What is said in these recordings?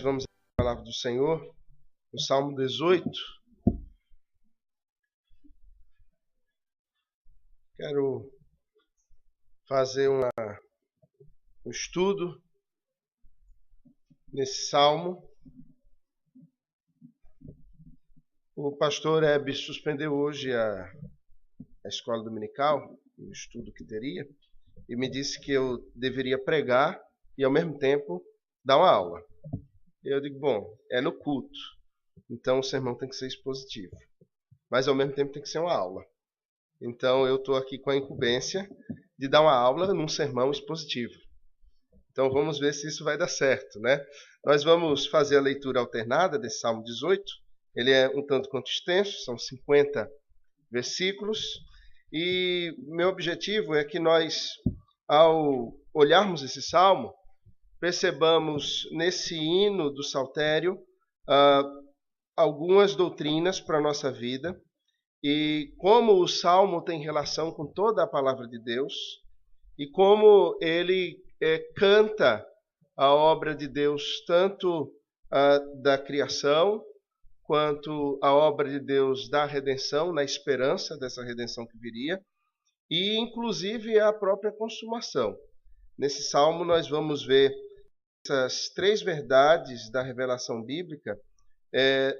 vamos à palavra do Senhor, no Salmo 18. Quero fazer um estudo nesse Salmo. O pastor Hebe suspendeu hoje a escola dominical, o estudo que teria, e me disse que eu deveria pregar e, ao mesmo tempo, dar uma aula. Eu digo, bom, é no culto, então o sermão tem que ser expositivo, mas ao mesmo tempo tem que ser uma aula. Então eu estou aqui com a incumbência de dar uma aula num sermão expositivo. Então vamos ver se isso vai dar certo, né? Nós vamos fazer a leitura alternada desse Salmo 18. Ele é um tanto quanto extenso, são 50 versículos. E meu objetivo é que nós, ao olharmos esse Salmo, percebamos nesse hino do Saltério algumas doutrinas para a nossa vida e como o Salmo tem relação com toda a palavra de Deus e como ele canta a obra de Deus, tanto da criação quanto a obra de Deus da redenção, na esperança dessa redenção que viria, e inclusive a própria consumação. Nesse Salmo nós vamos ver essas três verdades da revelação bíblica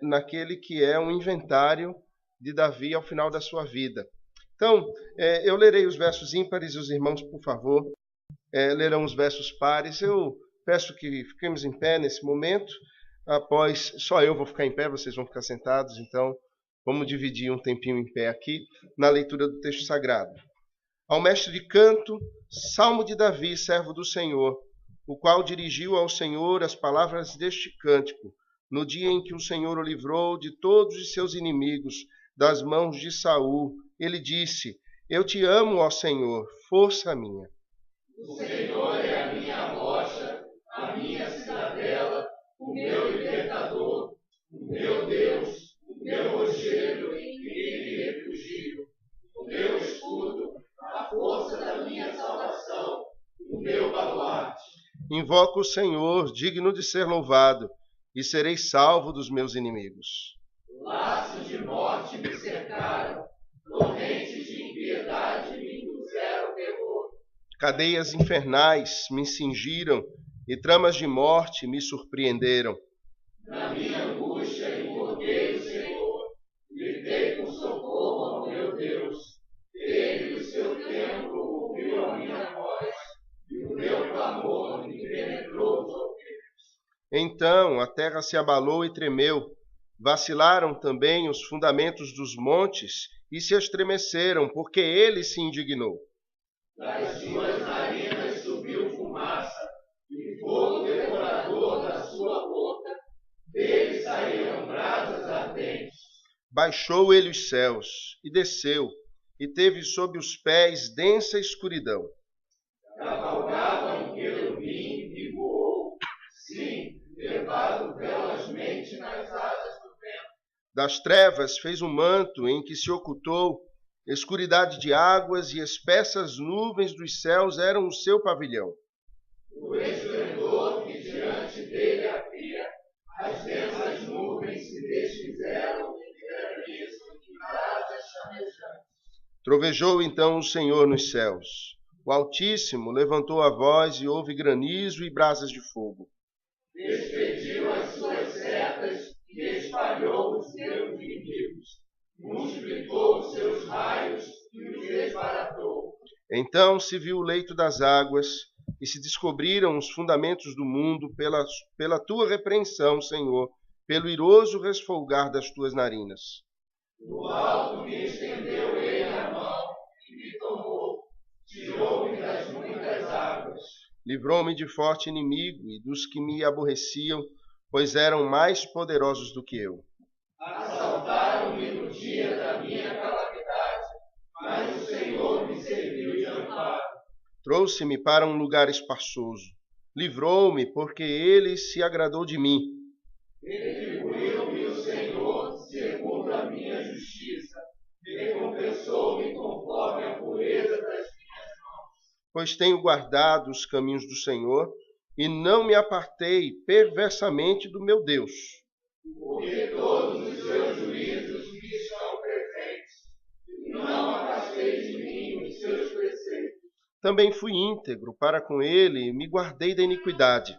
naquele que é um inventário de Davi ao final da sua vida. Então, eu lerei os versos ímpares e os irmãos, por favor, lerão os versos pares. Eu peço que fiquemos em pé nesse momento. Após, só eu vou ficar em pé, vocês vão ficar sentados, então vamos dividir um tempinho em pé aqui na leitura do texto sagrado. Ao mestre de canto, Salmo de Davi, servo do Senhor, o qual dirigiu ao Senhor as palavras deste cântico, no dia em que o Senhor o livrou de todos os seus inimigos, das mãos de Saul. Ele disse: Eu te amo, ó Senhor, força minha. O Senhor é a minha rocha, a minha cidadela, o meu libertador, o meu Deus, o meu rochedo em quem me refugio, o meu escudo, a força da minha salvação, o meu baluarte. Invoco o Senhor, digno de ser louvado, e serei salvo dos meus inimigos. Laços de morte me cercaram, torrentes de impiedade me impuseram terror. Cadeias infernais me cingiram, e tramas de morte me surpreenderam. Na minha angústia invoquei o Senhor, gritei por socorro ao meu Deus. Ele do seu templo ouviu a minha voz, e o meu clamor me penetrou os ouvidos. Então a terra se abalou e tremeu, vacilaram também os fundamentos dos montes e se estremeceram, porque ele se indignou. Das suas narinas subiu fumaça, e fogo devorador da sua boca, dele saíram brasas ardentes. Baixou ele os céus e desceu, e teve sob os pés densa escuridão. Cavalgava um querubim e voou, sim, levado velozmente nas asas do vento. Das trevas fez um manto em que se ocultou, escuridade de águas e espessas nuvens dos céus eram o seu pavilhão. O esplendor que diante dele havia, as densas nuvens se desfizeram em granizo e brasas chamejantes. Trovejou então o Senhor nos céus. O Altíssimo levantou a voz e houve granizo e brasas de fogo. Despediu as suas setas e espalhou os seus inimigos. Multiplicou os seus raios e os desbaratou. Então se viu o leito das águas e se descobriram os fundamentos do mundo pela tua repreensão, Senhor, pelo iroso resfolgar das tuas narinas. Do alto me estendeu ele a mão e me tomou. Tirou-me das muitas águas. Livrou-me de forte inimigo e dos que me aborreciam, pois eram mais poderosos do que eu. Assaltaram-me no dia da minha calamidade, mas o Senhor me serviu de amparo. Trouxe-me para um lugar espaçoso. Livrou-me, porque ele se agradou de mim. Retribuiu-me o Senhor segundo a minha justiça. Recompensou-me conforme a pureza das minhas mãos. Pois tenho guardado os caminhos do Senhor e não me apartei perversamente do meu Deus. Porque todos os seus juízos me estão presentes, e não afastei de mim os seus preceitos. Também fui íntegro para com ele e me guardei da iniquidade.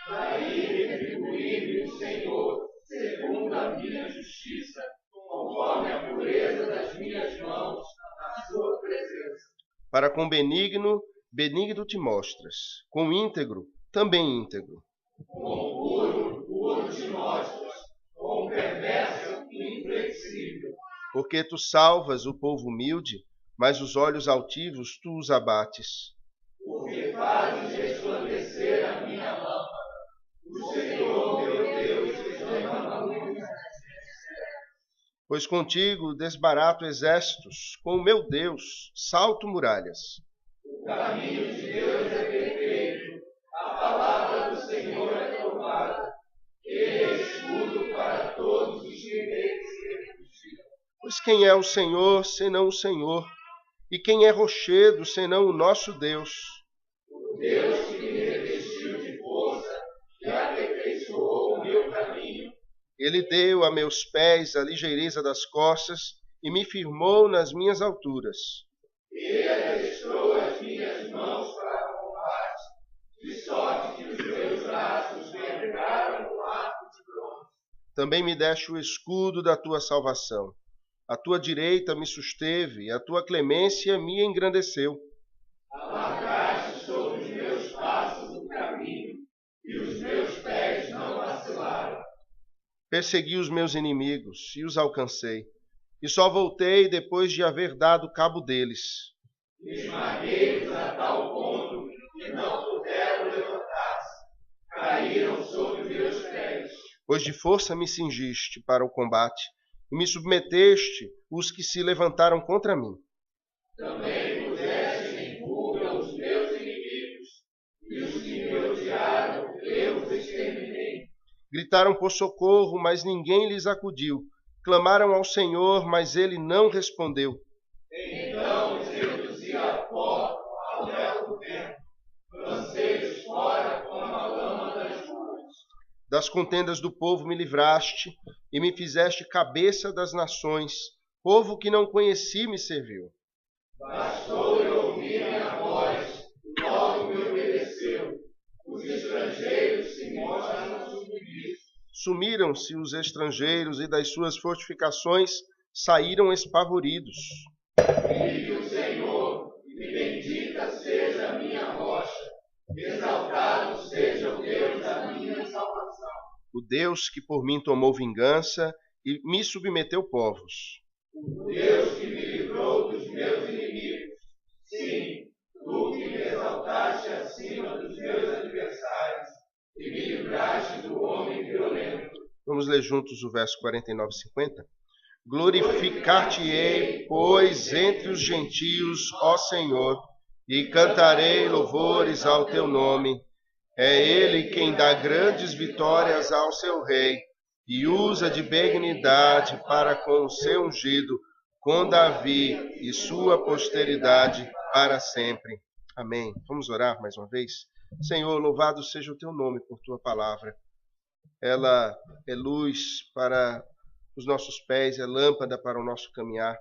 Daí retribuí-me o Senhor, segundo a minha justiça, conforme a pureza das minhas mãos, na sua presença. Para com benigno te mostras. Com íntegro, também íntegro. Com puro te mostras. Com perverso, inflexível. Porque tu salvas o povo humilde, mas os olhos altivos tu os abates. Porque fazes resplandecer a minha lâmpada. O Senhor, meu Deus, derrama luz. Pois contigo desbarato exércitos, com o meu Deus salto muralhas. O caminho de Deus é perfeito, a palavra do Senhor é provada. Ele é escudo para todos os que nele se refugiam. Pois quem é o Senhor, senão o Senhor? E quem é rochedo, senão o nosso Deus? O Deus que me revestiu de força e aperfeiçoou o meu caminho. Ele deu a meus pés a ligeireza das costas e me firmou nas minhas alturas. Ele adestrou as minhas mãos para o combate, de sorte que os meus braços vergaram o arco de bronze. Também me deste o escudo da tua salvação. A tua direita me susteve, e a tua clemência me engrandeceu. Amargaste sobre os meus passos o caminho, e os meus pés não vacilaram. Persegui os meus inimigos e os alcancei, e só voltei depois de haver dado cabo deles. Esmaguei-os a tal ponto que não puderam levantar-se. Caíram sobre meus pés. Pois de força me cingiste para o combate, e me submeteste os que se levantaram contra mim. Também puseste em fuga os meus inimigos, e os que me odiaram, eu os exterminei. Gritaram por socorro, mas ninguém lhes acudiu. Clamaram ao Senhor, mas ele não respondeu. Então os reduzi a pó ao léu do vento, lancei-os fora como a lama das ruas. Das contendas do povo me livraste, e me fizeste cabeça das nações. Povo que não conheci me serviu. Bastou-lhe ouvir minha voz, logo me obedeceu. Os estrangeiros se mostram submissos. Sumiram-se os estrangeiros, e das suas fortificações saíram espavoridos. Vive o Senhor, e bendita seja a minha rocha. Exaltado seja o Deus da minha salvação. O Deus que por mim tomou vingança e me submeteu povos. O Deus que me livrou dos meus inimigos. Sim, tu que me exaltaste acima dos meus adversários e me livraste do homem violento. Vamos ler juntos o verso 49 e 50. Glorificar-te-ei, pois, entre os gentios, ó Senhor, e cantarei louvores ao teu nome. É ele quem dá grandes vitórias ao seu rei, e usa de benignidade para com o seu ungido, com Davi e sua posteridade para sempre. Amém. Vamos orar mais uma vez? Senhor, louvado seja o teu nome por tua palavra. Ela é luz para os nossos pés, é lâmpada para o nosso caminhar.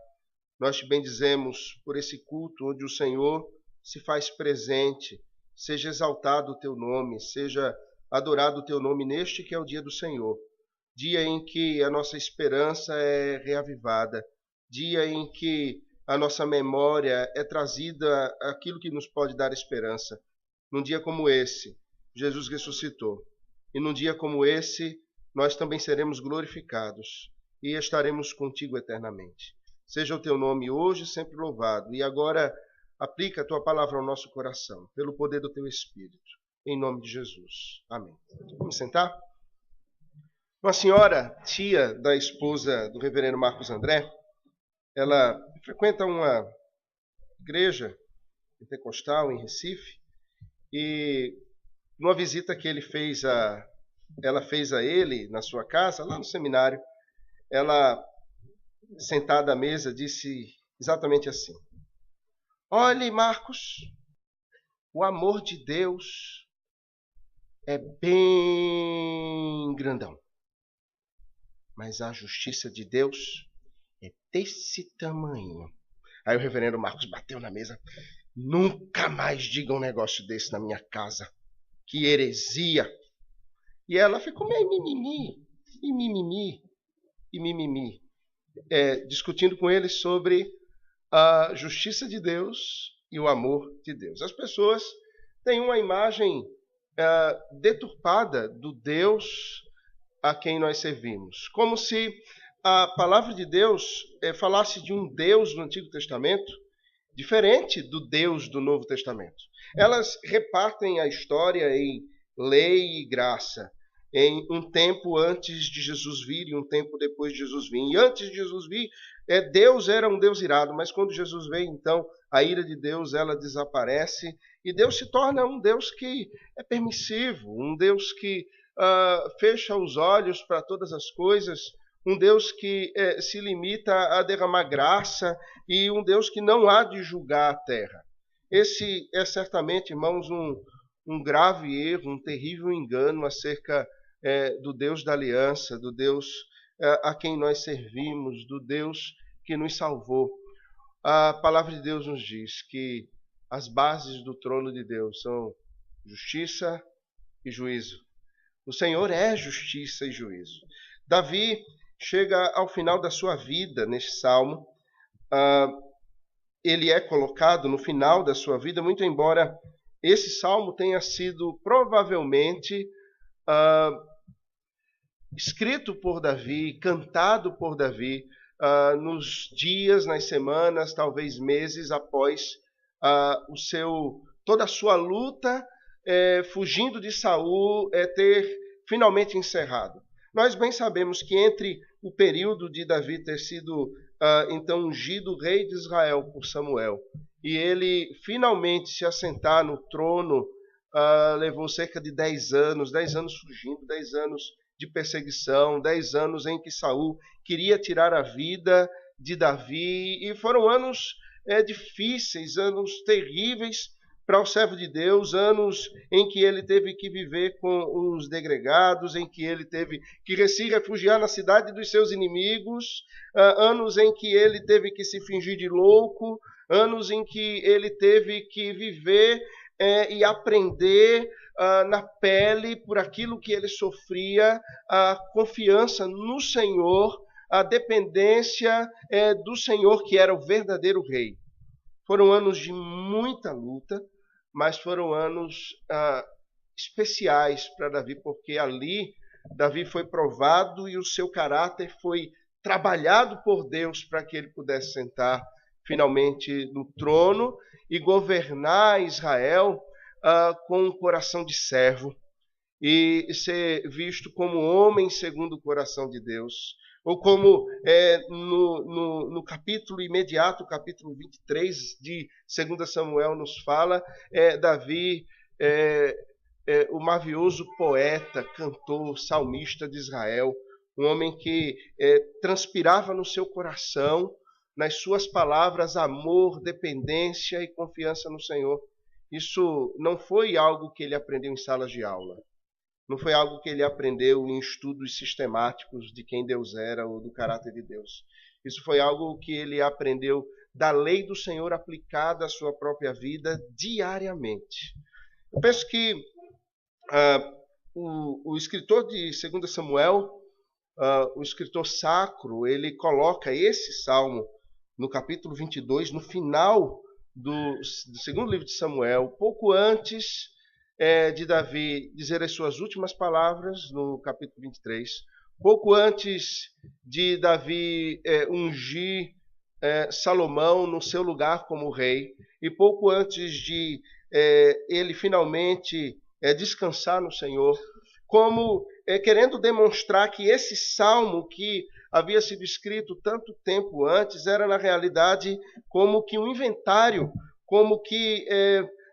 Nós te bendizemos por esse culto onde o Senhor se faz presente. Seja exaltado o teu nome, seja adorado o teu nome neste que é o dia do Senhor. Dia em que a nossa esperança é reavivada, dia em que a nossa memória é trazida aquilo que nos pode dar esperança. Num dia como esse, Jesus ressuscitou. E num dia como esse, nós também seremos glorificados e estaremos contigo eternamente. Seja o teu nome hoje sempre louvado. E agora aplica a tua palavra ao nosso coração, pelo poder do teu Espírito. Em nome de Jesus. Amém. Vamos sentar? Uma senhora, tia da esposa do reverendo Marcos André, ela frequenta uma igreja pentecostal em Recife, e numa visita que ela fez a ele na sua casa, lá no seminário, ela, sentada à mesa, disse exatamente assim: olhe, Marcos, o amor de Deus é bem grandão. Mas a justiça de Deus é desse tamanho. Aí o reverendo Marcos bateu na mesa. Nunca mais diga um negócio desse na minha casa. Que heresia. E ela ficou meio mimimi, discutindo com ele sobre a justiça de Deus e o amor de Deus. As pessoas têm uma imagem deturpada do Deus a quem nós servimos. Como se a palavra de Deus falasse de um Deus no Antigo Testamento diferente do Deus do Novo Testamento. Elas repartem a história em lei e graça, em um tempo antes de Jesus vir e um tempo depois de Jesus vir. E antes de Jesus vir, Deus era um Deus irado, mas quando Jesus veio, então, a ira de Deus, ela desaparece, e Deus se torna um Deus que é permissivo, um Deus que fecha os olhos para todas as coisas, um Deus que se limita a derramar graça e um Deus que não há de julgar a terra. Esse é certamente, irmãos, um grave erro, um terrível engano acerca do Deus da aliança, do Deus a quem nós servimos, do Deus que nos salvou. A palavra de Deus nos diz que as bases do trono de Deus são justiça e juízo. O Senhor é justiça e juízo. Davi chega ao final da sua vida neste salmo. Ele é colocado no final da sua vida, muito embora esse salmo tenha sido provavelmente escrito por Davi, cantado por Davi, nos dias, nas semanas, talvez meses após toda a sua luta, fugindo de Saul, ter finalmente encerrado. Nós bem sabemos que entre o período de Davi ter sido então ungido rei de Israel por Samuel e ele finalmente se assentar no trono, levou cerca de 10 anos fugindo, 10 anos de perseguição, 10 anos em que Saul queria tirar a vida de Davi, e foram anos difíceis, anos terríveis para o servo de Deus, anos em que ele teve que viver com os degregados, em que ele teve que se refugiar na cidade dos seus inimigos, anos em que ele teve que se fingir de louco, anos em que ele teve que viver e aprender na pele, por aquilo que ele sofria, a confiança no Senhor, a dependência do Senhor, que era o verdadeiro rei. Foram anos de muita luta, mas foram anos especiais para Davi, porque ali Davi foi provado e o seu caráter foi trabalhado por Deus para que ele pudesse sentar finalmente no trono e governar Israel com um coração de servo e ser visto como homem segundo o coração de Deus. Ou como no capítulo imediato, capítulo 23 de 2 Samuel nos fala, Davi, o mavioso poeta, cantor, salmista de Israel, um homem que transpirava no seu coração, nas suas palavras, amor, dependência e confiança no Senhor. Isso não foi algo que ele aprendeu em salas de aula. Não foi algo que ele aprendeu em estudos sistemáticos de quem Deus era ou do caráter de Deus. Isso foi algo que ele aprendeu da lei do Senhor aplicada à sua própria vida diariamente. Eu penso que o escritor de 2 Samuel, o escritor sacro, ele coloca esse salmo no capítulo 22, no final do segundo livro de Samuel, pouco antes de Davi dizer as suas últimas palavras, no capítulo 23, pouco antes de Davi ungir Salomão no seu lugar como rei, e pouco antes de ele finalmente descansar no Senhor, como querendo demonstrar que esse salmo que havia sido escrito tanto tempo antes era na realidade como que um inventário, como que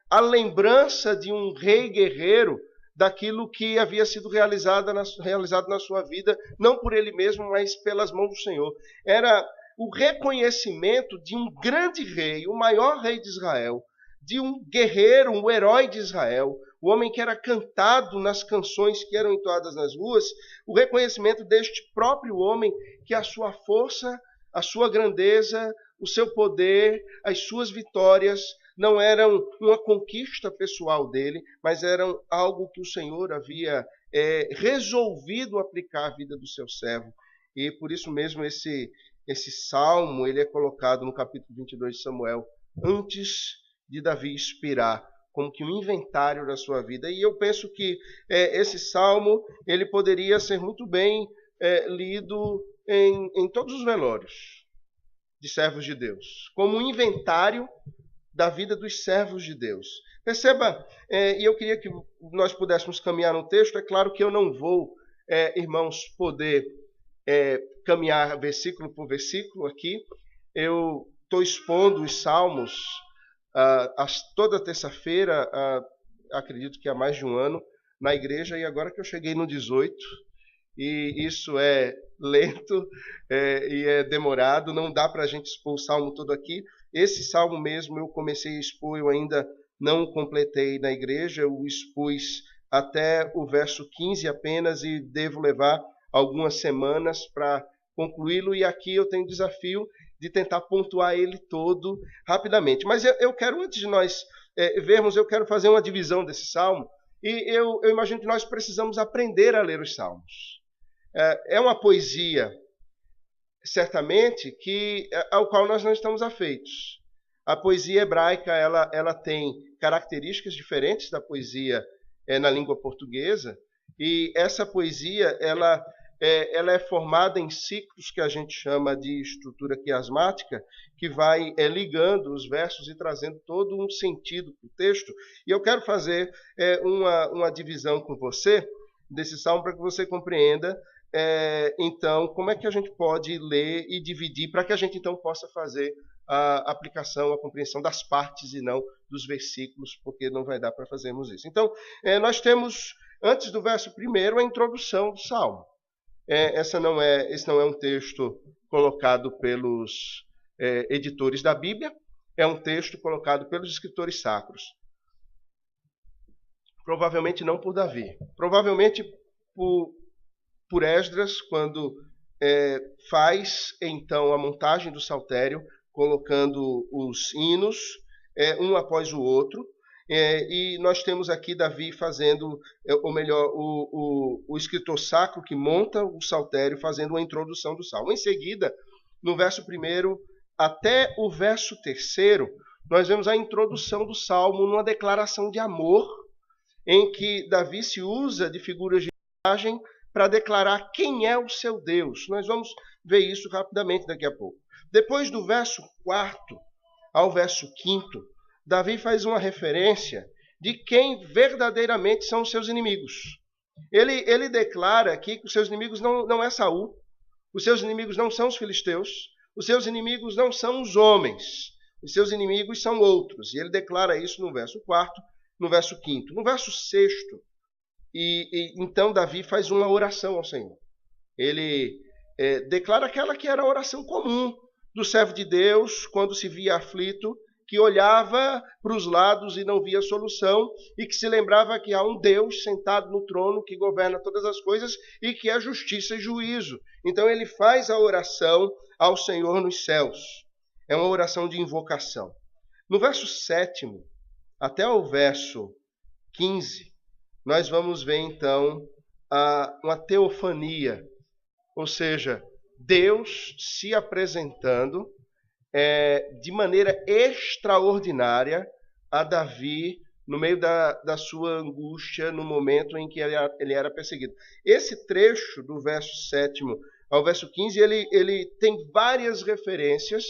a lembrança de um rei guerreiro daquilo que havia sido realizado na sua vida, não por ele mesmo, mas pelas mãos do Senhor. Era o reconhecimento de um grande rei, o maior rei de Israel, de um guerreiro, um herói de Israel, o homem que era cantado nas canções que eram entoadas nas ruas, o reconhecimento deste próprio homem que a sua força, a sua grandeza, o seu poder, as suas vitórias não eram uma conquista pessoal dele, mas eram algo que o Senhor havia resolvido aplicar à vida do seu servo. E por isso mesmo esse salmo ele é colocado no capítulo 22 de Samuel, antes de Davi expirar, como que um inventário da sua vida. E eu penso que esse salmo ele poderia ser muito bem lido em todos os velórios de servos de Deus, como um inventário da vida dos servos de Deus. Perceba, e eu queria que nós pudéssemos caminhar no texto. É claro que eu não vou, irmãos, poder caminhar versículo por versículo aqui. Eu estou expondo os salmos toda terça-feira, acredito que há mais de um ano, na igreja, e agora que eu cheguei no 18, e isso é lento e é demorado, não dá para a gente expor o salmo todo aqui. Esse salmo mesmo eu comecei a expor, eu ainda não o completei na igreja, eu expus até o verso 15 apenas e devo levar algumas semanas para concluí-lo, e aqui eu tenho o desafio de tentar pontuar ele todo rapidamente. Mas eu quero, antes de nós vermos, eu quero fazer uma divisão desse salmo, e eu imagino que nós precisamos aprender a ler os salmos. É uma poesia, certamente, ao qual nós não estamos afeitos. A poesia hebraica ela tem características diferentes da poesia na língua portuguesa, e essa poesia ela é formada em ciclos que a gente chama de estrutura quiasmática, que vai ligando os versos e trazendo todo um sentido para o texto. E eu quero fazer uma divisão com você desse salmo para que você compreenda então como é que a gente pode ler e dividir, para que a gente então possa fazer a aplicação, a compreensão das partes e não dos versículos, porque não vai dar para fazermos isso. Então, nós temos, antes do verso 1, a introdução do salmo. Esse não é um texto colocado pelos editores da Bíblia, é um texto colocado pelos escritores sacros. Provavelmente não por Davi, provavelmente por Esdras, quando faz então a montagem do saltério, colocando os hinos um após o outro. E nós temos aqui Davi fazendo, ou melhor, o escritor sacro que monta o saltério, fazendo uma introdução do salmo. Em seguida, no verso 1 até o verso 3, nós vemos a introdução do salmo numa declaração de amor, em que Davi se usa de figuras de linguagem para declarar quem é o seu Deus. Nós vamos ver isso rapidamente daqui a pouco. Depois do verso 4 ao verso 5, Davi faz uma referência de quem verdadeiramente são os seus inimigos. Ele declara aqui que os seus inimigos não é Saul, os seus inimigos não são os filisteus, os seus inimigos não são os homens, os seus inimigos são outros. E ele declara isso no verso 4, no verso 5. No verso 6, então Davi faz uma oração ao Senhor. Ele declara aquela que era a oração comum do servo de Deus quando se via aflito, que olhava para os lados e não via solução, e que se lembrava que há um Deus sentado no trono que governa todas as coisas e que é justiça e juízo. Então ele faz a oração ao Senhor nos céus. É uma oração de invocação. No verso 7 até o verso 15, nós vamos ver então uma teofania, ou seja, Deus se apresentando de maneira extraordinária a Davi no meio da sua angústia, no momento em que ele era perseguido. Esse trecho do verso 7 ao verso 15, ele tem várias referências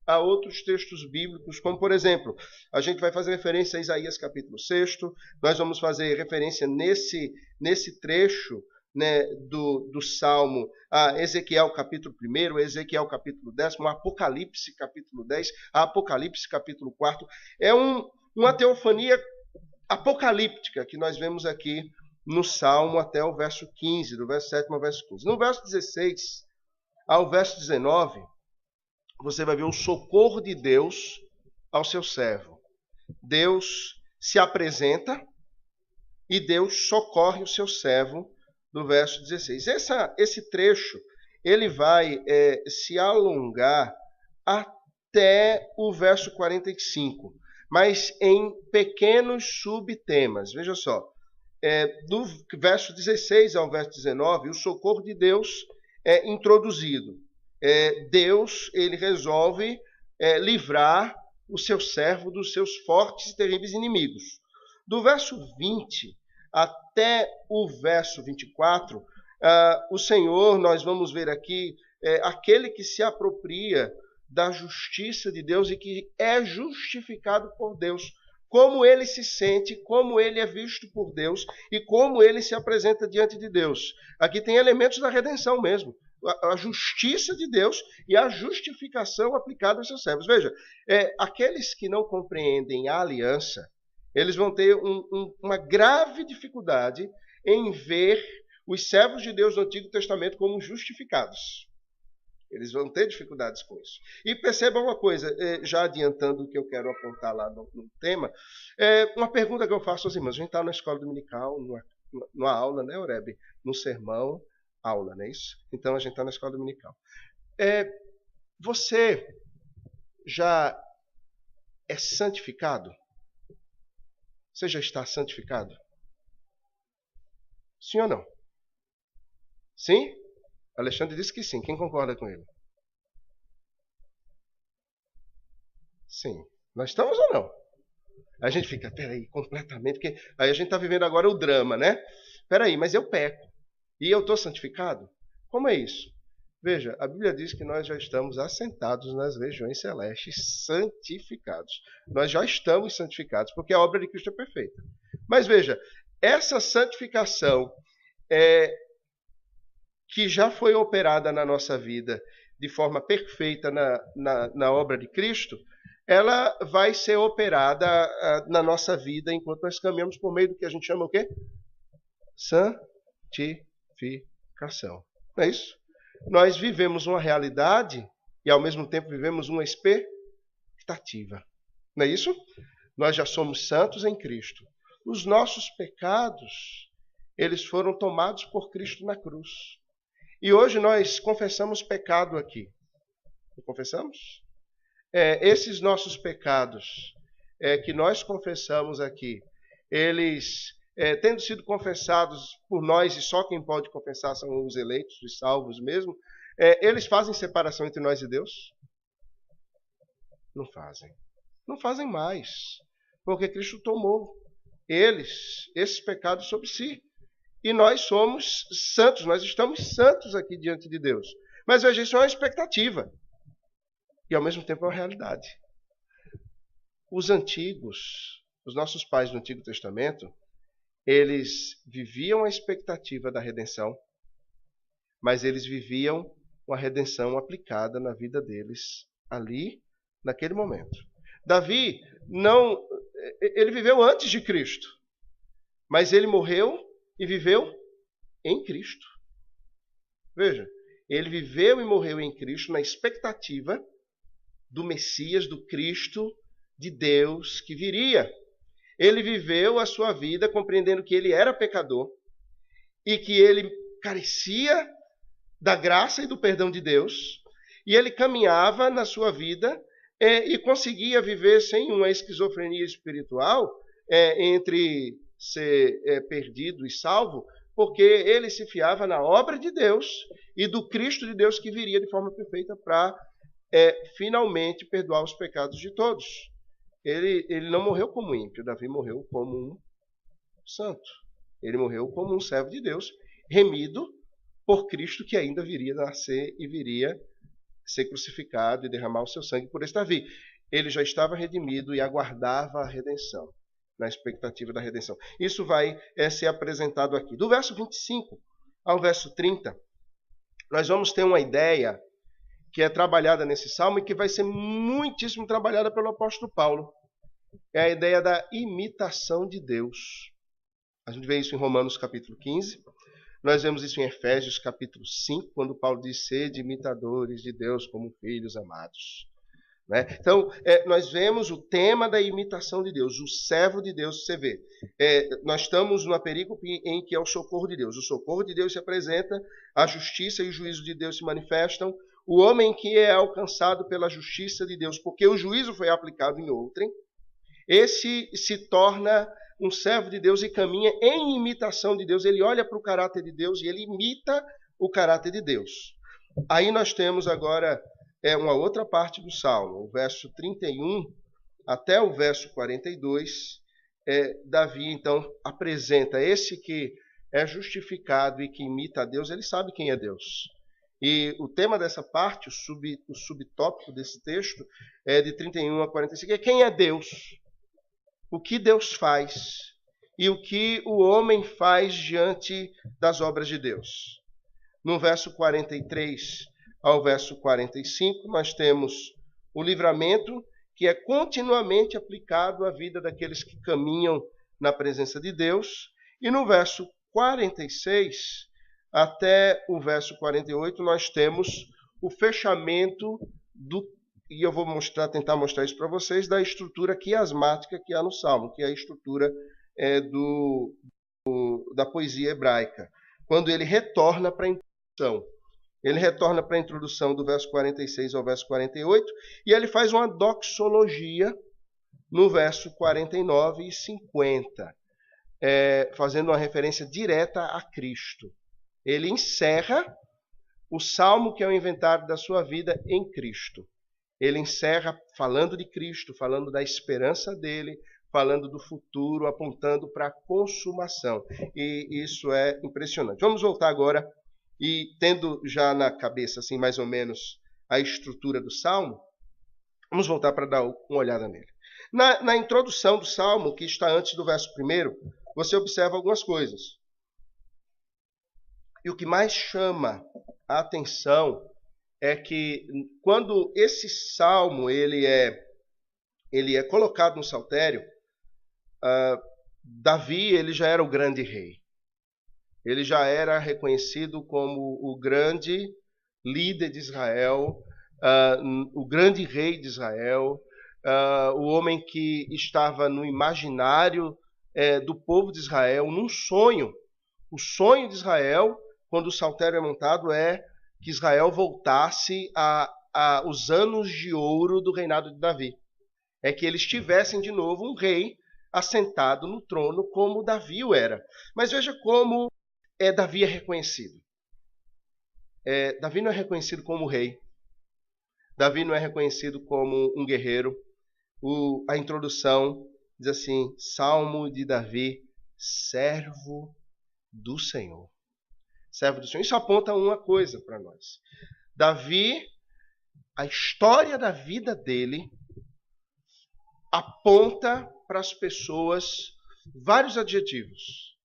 a outros textos bíblicos, como por exemplo, a gente vai fazer referência a Isaías capítulo 6, nós vamos fazer referência nesse trecho, né, do Salmo a Ezequiel capítulo 1, Ezequiel capítulo 10, Apocalipse capítulo 10, Apocalipse capítulo 4. É uma teofania apocalíptica que nós vemos aqui no Salmo até o verso 15, do verso 7 ao verso 15. No verso 16 ao verso 19, você vai ver o socorro de Deus ao seu servo. Deus se apresenta e Deus socorre o seu servo, do verso 16. Esse trecho ele vai se alongar até o verso 45, mas em pequenos subtemas. Veja só, do verso 16 ao verso 19, o socorro de Deus é introduzido. Deus ele resolve livrar o seu servo dos seus fortes e terríveis inimigos. Do verso 20 até o verso 24, o Senhor, nós vamos ver aqui, aquele que se apropria da justiça de Deus e que é justificado por Deus, como ele se sente, como ele é visto por Deus e como ele se apresenta diante de Deus. Aqui tem elementos da redenção mesmo, a justiça de Deus e a justificação aplicada aos seus servos. Veja, aqueles que não compreendem a aliança, eles vão ter uma grave dificuldade em ver os servos de Deus do Antigo Testamento como justificados. Eles vão ter dificuldades com isso. E perceba uma coisa, já adiantando o que eu quero apontar lá no tema, uma pergunta que eu faço aos irmãos. A gente está na escola dominical, numa aula, né, Oreb? No sermão, aula, não é isso? Então a gente está na escola dominical. Você já é santificado? Você já está santificado? Sim ou não? Sim? Alexandre disse que sim. Quem concorda com ele? Sim. Nós estamos ou não? A gente fica, peraí, completamente, porque aí a gente está vivendo agora o drama, né? Peraí, mas eu peco. E eu estou santificado? Como é isso? Veja, a Bíblia diz que nós já estamos assentados nas regiões celestes, santificados. Nós já estamos santificados, porque a obra de Cristo é perfeita. Mas veja, essa santificação que já foi operada na nossa vida de forma perfeita na obra de Cristo, ela vai ser operada na nossa vida enquanto nós caminhamos por meio do que a gente chama o quê? Santificação. Não é isso? Nós vivemos uma realidade e ao mesmo tempo vivemos uma expectativa. Não é isso? Nós já somos santos em Cristo. Os nossos pecados, eles foram tomados por Cristo na cruz. E hoje nós confessamos pecado aqui. Não confessamos? Esses nossos pecados que nós confessamos aqui, eles, tendo sido confessados por nós, e só quem pode confessar são os eleitos, os salvos mesmo, eles fazem separação entre nós e Deus? Não fazem. Não fazem mais. Porque Cristo tomou esses pecados sobre si. E nós somos santos, nós estamos santos aqui diante de Deus. Mas veja, isso é uma expectativa. E ao mesmo tempo é uma realidade. Os antigos, os nossos pais do Antigo Testamento, eles viviam a expectativa da redenção, mas eles viviam uma redenção aplicada na vida deles ali, naquele momento. Davi, ele viveu antes de Cristo, mas ele morreu e viveu em Cristo. Veja, ele viveu e morreu em Cristo na expectativa do Messias, do Cristo de Deus que viria. Ele viveu a sua vida compreendendo que ele era pecador e que ele carecia da graça e do perdão de Deus, e ele caminhava na sua vida e conseguia viver sem uma esquizofrenia espiritual entre ser perdido e salvo, porque ele se fiava na obra de Deus e do Cristo de Deus que viria de forma perfeita para finalmente perdoar os pecados de todos. Ele não morreu como ímpio, Davi morreu como um santo. Ele morreu como um servo de Deus, remido por Cristo que ainda viria nascer e viria ser crucificado e derramar o seu sangue por esse Davi. Ele já estava redimido e aguardava a redenção, na expectativa da redenção. Isso vai ser apresentado aqui. Do verso 25 ao verso 30, nós vamos ter uma ideia que é trabalhada nesse salmo e que vai ser muitíssimo trabalhada pelo apóstolo Paulo. É a ideia da imitação de Deus. A gente vê isso em Romanos capítulo 15. Nós vemos isso em Efésios capítulo 5, quando Paulo diz: sede imitadores de Deus como filhos amados. Né? Então, nós vemos o tema da imitação de Deus, o servo de Deus, você vê. Nós estamos numa perícope em que é o socorro de Deus. O socorro de Deus se apresenta, a justiça e o juízo de Deus se manifestam. O homem que é alcançado pela justiça de Deus, porque o juízo foi aplicado em outrem, esse se torna um servo de Deus e caminha em imitação de Deus. Ele olha para o caráter de Deus e ele imita o caráter de Deus. Aí nós temos agora uma outra parte do Salmo, o verso 31 até o verso 42. Davi, então, apresenta esse que é justificado e que imita a Deus, ele sabe quem é Deus. E o tema dessa parte, o subtópico desse texto, de 31 a 45, é quem é Deus, o que Deus faz e o que o homem faz diante das obras de Deus. No verso 43 ao verso 45, nós temos o livramento, que é continuamente aplicado à vida daqueles que caminham na presença de Deus. E no verso 46 até o verso 48, nós temos o fechamento e eu vou tentar mostrar isso para vocês, da estrutura quiasmática que há no Salmo, que é a estrutura da poesia hebraica, quando ele retorna para a introdução. Ele retorna para a introdução do verso 46 ao verso 48, e ele faz uma doxologia no verso 49 e 50, fazendo uma referência direta a Cristo. Ele encerra o salmo, que é o inventário da sua vida em Cristo. Ele encerra falando de Cristo, falando da esperança dele, falando do futuro, apontando para a consumação. E isso é impressionante. Vamos voltar agora, e tendo já na cabeça, assim, mais ou menos, a estrutura do Salmo, vamos voltar para dar uma olhada nele. Na introdução do Salmo, que está antes do verso 1, você observa algumas coisas. E o que mais chama a atenção é que quando esse Salmo ele é colocado no saltério, Davi ele já era o grande rei. Ele já era reconhecido como o grande líder de Israel, o grande rei de Israel, o homem que estava no imaginário do povo de Israel, num sonho. O sonho de Israel, quando o saltério é montado, é que Israel voltasse aos anos de ouro do reinado de Davi. É que eles tivessem de novo um rei assentado no trono como Davi o era. Mas veja como Davi é reconhecido. Davi não é reconhecido como rei. Davi não é reconhecido como um guerreiro. A introdução diz assim: Salmo de Davi, servo do Senhor. Servo do Senhor. Isso aponta uma coisa para nós. Davi, a história da vida dele aponta para as pessoas vários adjetivos,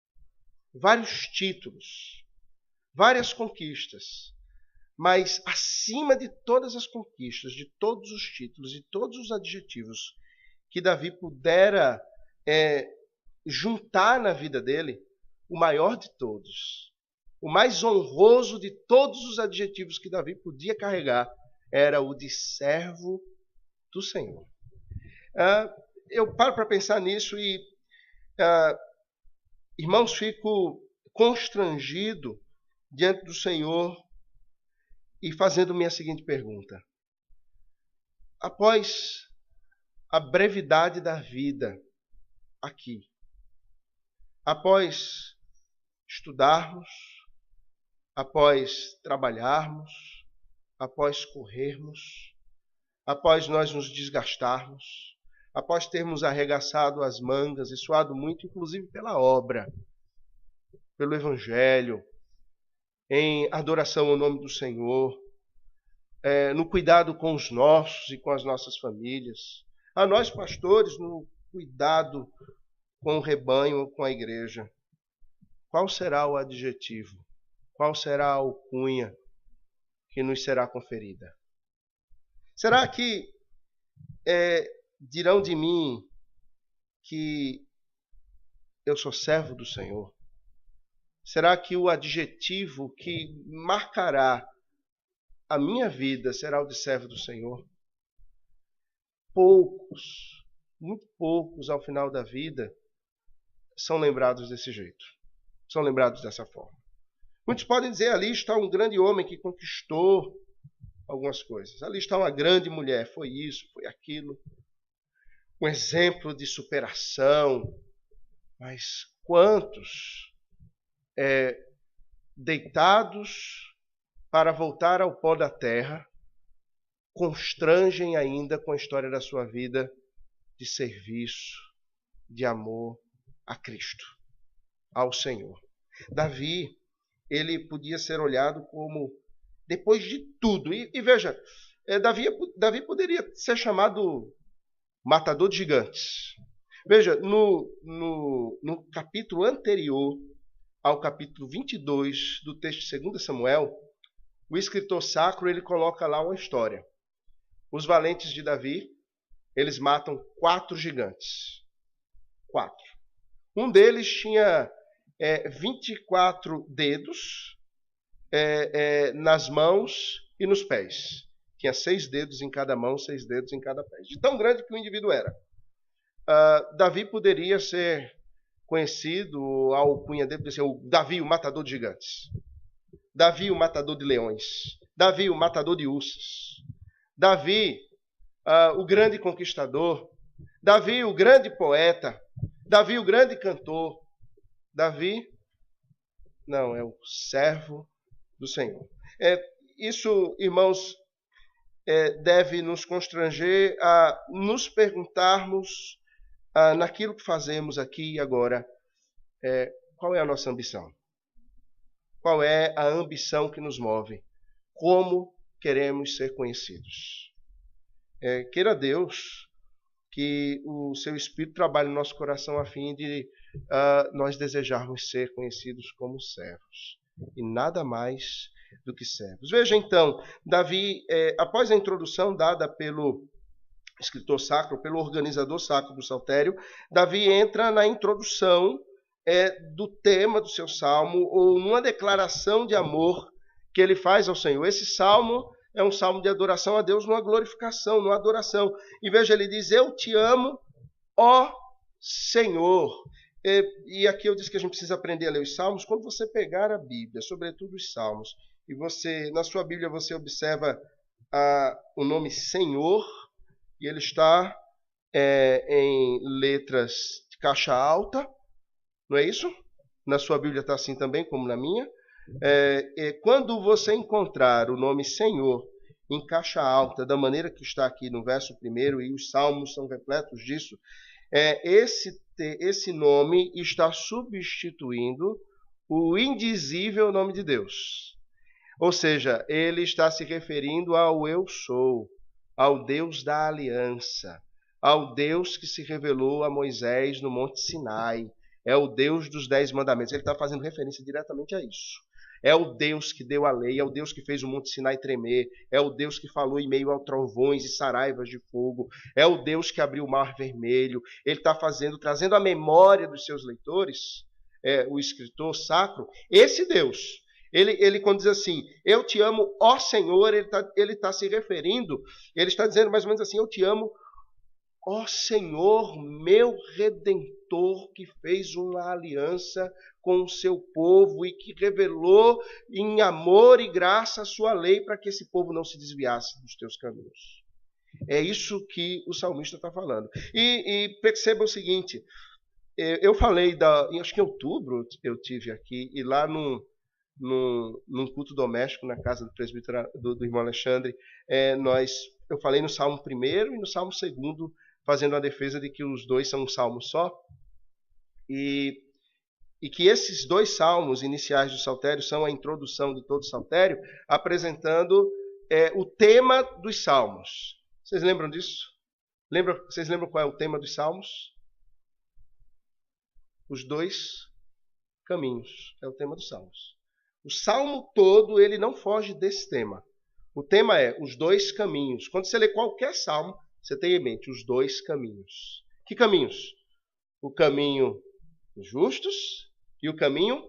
vários títulos, várias conquistas. Mas acima de todas as conquistas, de todos os títulos e todos os adjetivos que Davi pudera juntar na vida dele, o maior de todos, o mais honroso de todos os adjetivos que Davi podia carregar, era o de servo do Senhor. Eu paro para pensar nisso e, irmãos, fico constrangido diante do Senhor e fazendo-me a seguinte pergunta: após a brevidade da vida aqui, após estudarmos, após trabalharmos, após corrermos, após nós nos desgastarmos, após termos arregaçado as mangas e suado muito, inclusive pela obra, pelo Evangelho, em adoração ao nome do Senhor, no cuidado com os nossos e com as nossas famílias, a nós pastores no cuidado com o rebanho, com a igreja, qual será o adjetivo? Qual será a alcunha que nos será conferida? Será que dirão de mim que eu sou servo do Senhor? Será que o adjetivo que marcará a minha vida será o de servo do Senhor? muito poucos ao final da vida são lembrados desse jeito, são lembrados dessa forma. Muitos podem dizer, ali está um grande homem que conquistou algumas coisas, ali está uma grande mulher, foi isso, foi aquilo, um exemplo de superação. Mas quantos deitados para voltar ao pó da terra constrangem ainda com a história da sua vida de serviço, de amor a Cristo, ao Senhor. Davi, ele podia ser olhado como, depois de tudo, e veja, Davi poderia ser chamado matador de gigantes. Veja, no capítulo anterior ao capítulo 22 do texto de 2 Samuel, o escritor sacro ele coloca lá uma história. Os valentes de Davi, eles matam 4 gigantes. 4. Um deles tinha 24 dedos nas mãos e nos pés. Tinha 6 dedos em cada mão, 6 dedos em cada pé. De tão grande que o indivíduo era. Davi poderia ser conhecido, a alcunha dele poderia ser o Davi, o matador de gigantes. Davi, o matador de leões. Davi, o matador de ursas. Davi, o grande conquistador. Davi, o grande poeta. Davi, o grande cantor. Davi, não, é o servo do Senhor. Isso, irmãos, deve nos constranger a nos perguntarmos naquilo que fazemos aqui e agora, qual é a nossa ambição? Qual é a ambição que nos move? Como queremos ser conhecidos? Queira Deus que o seu Espírito trabalhe no nosso coração a fim de nós desejarmos ser conhecidos como servos. E nada mais do que servos. Veja então, Davi, após a introdução dada pelo escritor sacro, pelo organizador sacro do saltério, Davi entra na introdução do tema do seu salmo, ou numa declaração de amor que ele faz ao Senhor. Esse salmo é um salmo de adoração a Deus, numa glorificação, numa adoração. E veja, ele diz, eu te amo, ó Senhor. E aqui eu disse que a gente precisa aprender a ler os salmos. Quando você pegar a Bíblia, sobretudo os salmos, e você, na sua Bíblia você observa o nome Senhor, e ele está em letras de caixa alta, não é isso? Na sua Bíblia está assim também, como na minha. Quando você encontrar o nome Senhor em caixa alta, da maneira que está aqui no verso 1, e os salmos são repletos disso, esse nome está substituindo o indizível nome de Deus. Ou seja, ele está se referindo ao eu sou, ao Deus da aliança, ao Deus que se revelou a Moisés no Monte Sinai. É o Deus dos 10 mandamentos. Ele está fazendo referência diretamente a isso. É o Deus que deu a lei, é o Deus que fez o Monte Sinai tremer, é o Deus que falou em meio a trovões e saraivas de fogo, é o Deus que abriu o mar vermelho. Ele está trazendo à memória dos seus leitores, o escritor sacro, esse Deus. Ele quando diz assim, eu te amo, ó Senhor, ele está se referindo, ele está dizendo mais ou menos assim, eu te amo, ó Senhor, meu Redentor, que fez uma aliança com o seu povo e que revelou em amor e graça a sua lei para que esse povo não se desviasse dos teus caminhos. É isso que o salmista está falando. E perceba o seguinte, eu falei, acho que em outubro eu tive aqui, e lá num culto doméstico na casa do presbítero do irmão Alexandre, eu falei no Salmo 1 e no Salmo 2, fazendo a defesa de que os dois são um salmo só, e que esses 2 salmos iniciais do saltério são a introdução de todo o saltério, apresentando o tema dos salmos. Vocês lembram disso? Vocês lembram qual é o tema dos salmos? Os 2 caminhos é o tema dos salmos. O salmo todo, ele não foge desse tema. O tema é os 2 caminhos. Quando você lê qualquer salmo, você tem em mente os 2 caminhos. Que caminhos? O caminho dos justos e o caminho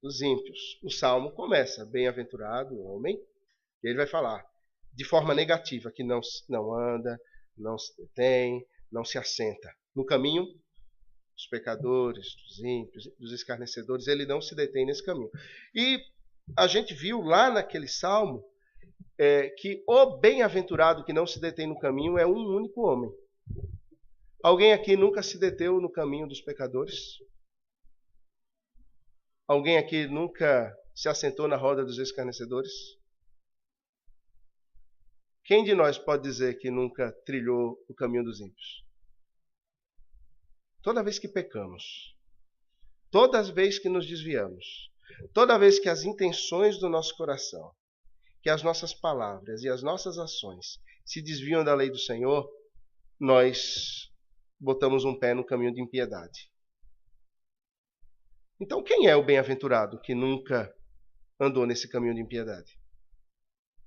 dos ímpios. O salmo começa, bem-aventurado o homem, e ele vai falar de forma negativa, que não anda não se detém, não se assenta. No caminho dos pecadores, dos ímpios, dos escarnecedores, ele não se detém nesse caminho. E a gente viu lá naquele salmo que o bem-aventurado que não se detém no caminho é um único homem. Alguém aqui nunca se deteu no caminho dos pecadores? Alguém aqui nunca se assentou na roda dos escarnecedores? Quem de nós pode dizer que nunca trilhou o caminho dos ímpios? Toda vez que pecamos, toda vez que nos desviamos, toda vez que as intenções do nosso coração, que as nossas palavras e as nossas ações se desviam da lei do Senhor, nós botamos um pé no caminho de impiedade. Então, quem é o bem-aventurado que nunca andou nesse caminho de impiedade?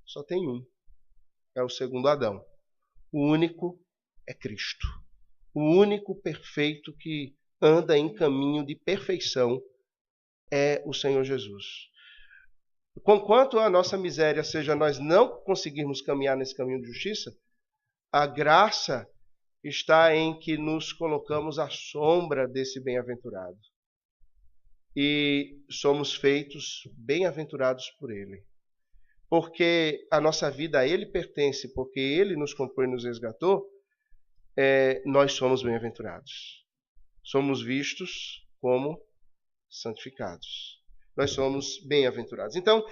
Só tem um. É o segundo Adão. O único é Cristo. O único perfeito que anda em caminho de perfeição é o Senhor Jesus. Conquanto a nossa miséria seja nós não conseguirmos caminhar nesse caminho de justiça, a graça está em que nos colocamos à sombra desse bem-aventurado. E somos feitos bem-aventurados por Ele. Porque a nossa vida a Ele pertence, porque Ele nos comprou e nos resgatou, nós somos bem-aventurados. Somos vistos como santificados. Nós somos bem-aventurados. Então,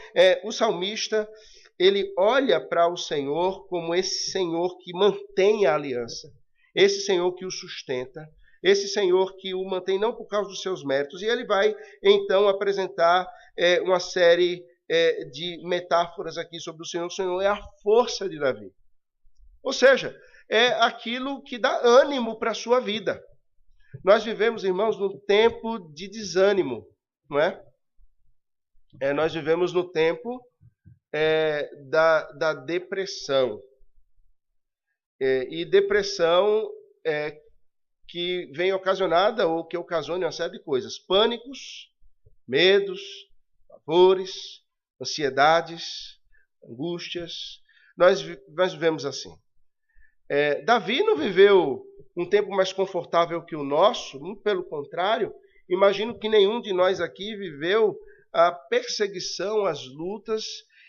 o salmista, ele olha para o Senhor como esse Senhor que mantém a aliança, esse Senhor que o sustenta, esse Senhor que o mantém não por causa dos seus méritos. E ele vai, então, apresentar uma série de metáforas aqui sobre o Senhor. O Senhor é a força de Davi. Ou seja, é aquilo que dá ânimo para a sua vida. Nós vivemos, irmãos, num tempo de desânimo, não é? Nós vivemos no tempo da depressão. E depressão que vem ocasionada ou que ocasiona uma série de coisas. Pânicos, medos, pavores, ansiedades, angústias. Nós vivemos assim. Davi não viveu um tempo mais confortável que o nosso, muito pelo contrário. Imagino que nenhum de nós aqui viveu a perseguição, as lutas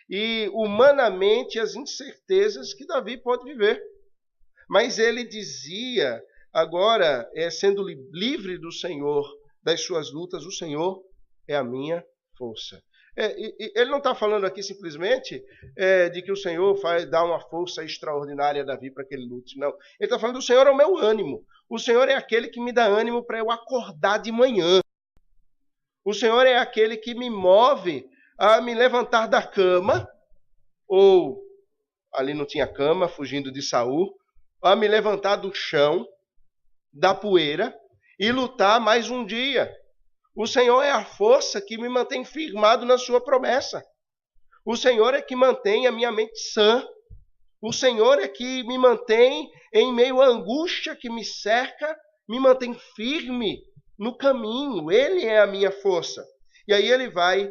e humanamente as incertezas que Davi pode viver. Mas ele dizia, agora, sendo livre do Senhor, das suas lutas, o Senhor é a minha força. Ele não está falando aqui simplesmente de que o Senhor dá uma força extraordinária a Davi para que ele lute. Não. Ele está falando do Senhor é o meu ânimo. O Senhor é aquele que me dá ânimo para eu acordar de manhã. O Senhor é aquele que me move a me levantar da cama, ou ali não tinha cama, fugindo de Saul, a me levantar do chão, da poeira, e lutar mais um dia. O Senhor é a força que me mantém firmado na sua promessa. O Senhor é que mantém a minha mente sã. O Senhor é que me mantém em meio à angústia que me cerca, me mantém firme no caminho. Ele é a minha força. E aí ele vai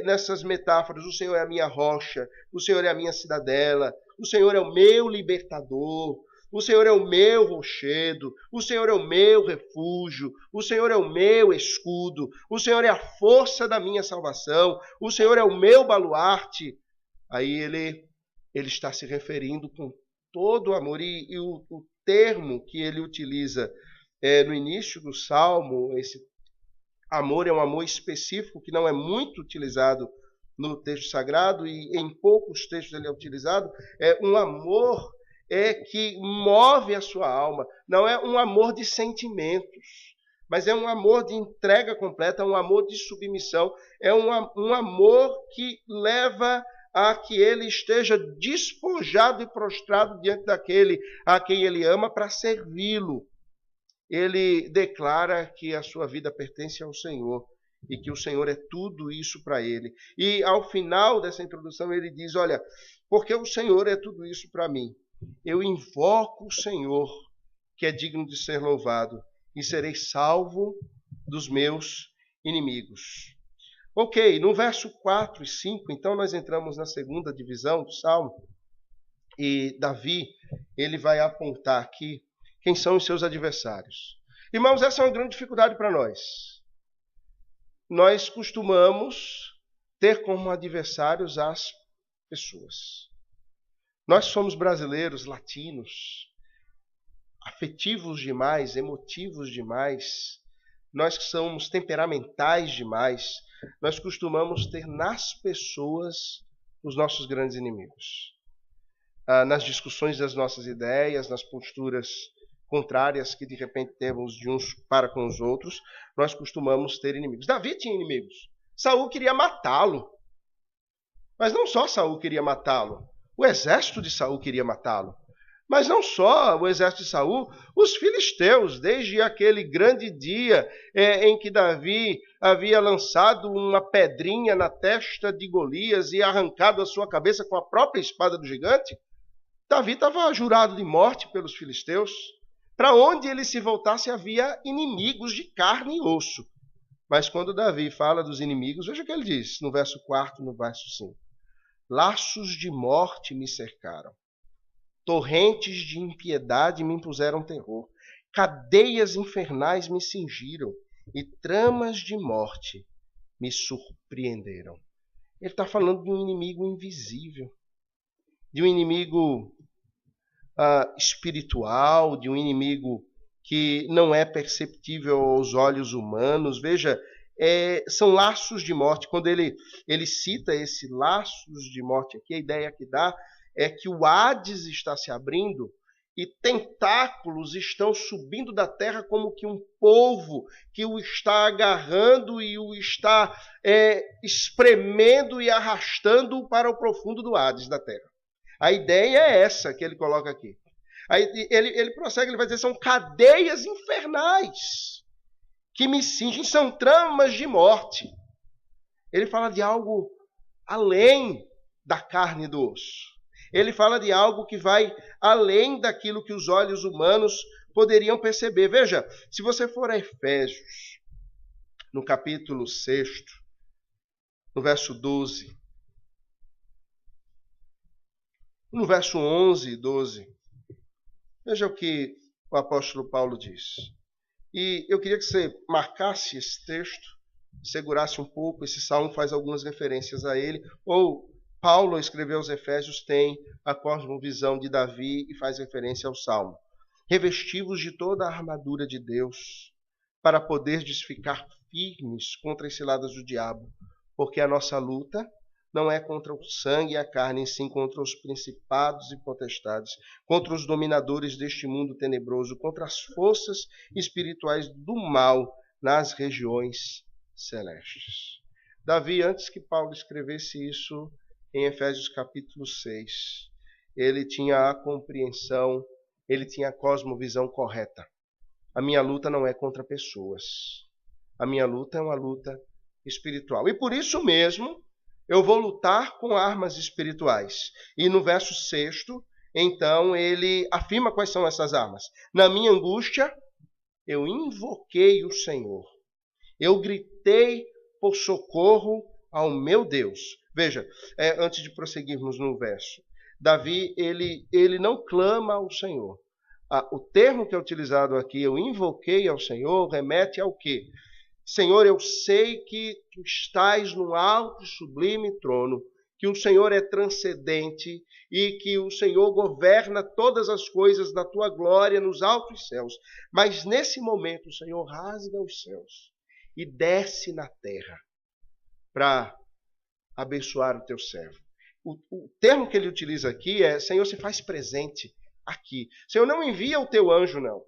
nessas metáforas. O Senhor é a minha rocha, o Senhor é a minha cidadela, o Senhor é o meu libertador, o Senhor é o meu rochedo, o Senhor é o meu refúgio, o Senhor é o meu escudo, o Senhor é a força da minha salvação, o Senhor é o meu baluarte. Aí ele está se referindo com todo o amor. E o termo que ele utiliza no início do Salmo, esse amor é um amor específico que não é muito utilizado no texto sagrado e em poucos textos ele é utilizado. É um amor que move a sua alma. Não é um amor de sentimentos, mas é um amor de entrega completa, um amor de submissão. É um amor que leva a que ele esteja despojado e prostrado diante daquele a quem ele ama para servi-lo. Ele declara que a sua vida pertence ao Senhor e que o Senhor é tudo isso para ele. E ao final dessa introdução ele diz, olha, porque o Senhor é tudo isso para mim, eu invoco o Senhor, que é digno de ser louvado, e serei salvo dos meus inimigos. Ok, no verso 4 e 5, então nós entramos na segunda divisão do Salmo. E Davi, ele vai apontar aqui quem são os seus adversários. Irmãos, essa é uma grande dificuldade para nós. Nós costumamos ter como adversários as pessoas. Nós somos brasileiros, latinos, afetivos demais, emotivos demais. Nós que somos temperamentais demais, nós costumamos ter nas pessoas os nossos grandes inimigos. Nas discussões das nossas ideias, nas posturas contrárias que de repente temos de uns para com os outros, nós costumamos ter inimigos. Davi tinha inimigos. Saul queria matá-lo. Mas não só Saul queria matá-lo, o exército de Saul queria matá-lo. Mas não só o exército de Saul, os filisteus, desde aquele grande dia em que Davi havia lançado uma pedrinha na testa de Golias e arrancado a sua cabeça com a própria espada do gigante, Davi estava jurado de morte pelos filisteus. Para onde ele se voltasse havia inimigos de carne e osso. Mas quando Davi fala dos inimigos, veja o que ele diz no verso 4, no verso 5. Laços de morte me cercaram. Torrentes de impiedade me impuseram terror. Cadeias infernais me cingiram e tramas de morte me surpreenderam. Ele está falando de um inimigo invisível, de um inimigo espiritual, de um inimigo que não é perceptível aos olhos humanos. Veja, são laços de morte. Quando ele cita esse laços de morte aqui, a ideia que dá é que o Hades está se abrindo e tentáculos estão subindo da terra como que um polvo que o está agarrando e o está espremendo e arrastando para o profundo do Hades da terra. A ideia é essa que ele coloca aqui. Aí ele prossegue, ele vai dizer, são cadeias infernais que me cingem, são tramas de morte. Ele fala de algo além da carne e do osso. Ele fala de algo que vai além daquilo que os olhos humanos poderiam perceber. Veja, se você for a Efésios, no capítulo 6, no verso 12, no verso 11 e 12, veja o que o apóstolo Paulo diz. E eu queria que você marcasse esse texto, segurasse um pouco, esse salmo faz algumas referências a ele, ou Paulo, ao escrever aos Efésios, tem a cosmovisão de Davi e faz referência ao salmo. Revestivos de toda a armadura de Deus, para poderdes ficar firmes contra as ciladas do diabo, porque a nossa luta não é contra o sangue e a carne, sim contra os principados e potestades, contra os dominadores deste mundo tenebroso, contra as forças espirituais do mal nas regiões celestes. Davi, antes que Paulo escrevesse isso, em Efésios capítulo 6, ele tinha a compreensão, ele tinha a cosmovisão correta. A minha luta não é contra pessoas. A minha luta é uma luta espiritual. E por isso mesmo, eu vou lutar com armas espirituais. E no verso 6, então, ele afirma quais são essas armas. Na minha angústia, eu invoquei o Senhor. Eu gritei por socorro ao meu Deus. Veja, antes de prosseguirmos no verso, Davi, ele não clama ao Senhor. O termo que é utilizado aqui, eu invoquei ao Senhor, remete ao quê? Senhor, eu sei que tu estás no alto e sublime trono, que o Senhor é transcendente e que o Senhor governa todas as coisas da tua glória nos altos céus. Mas nesse momento o Senhor rasga os céus e desce na terra para abençoar o teu servo. O termo que ele utiliza aqui é: Senhor, se faz presente aqui. Senhor, não envia o teu anjo, não.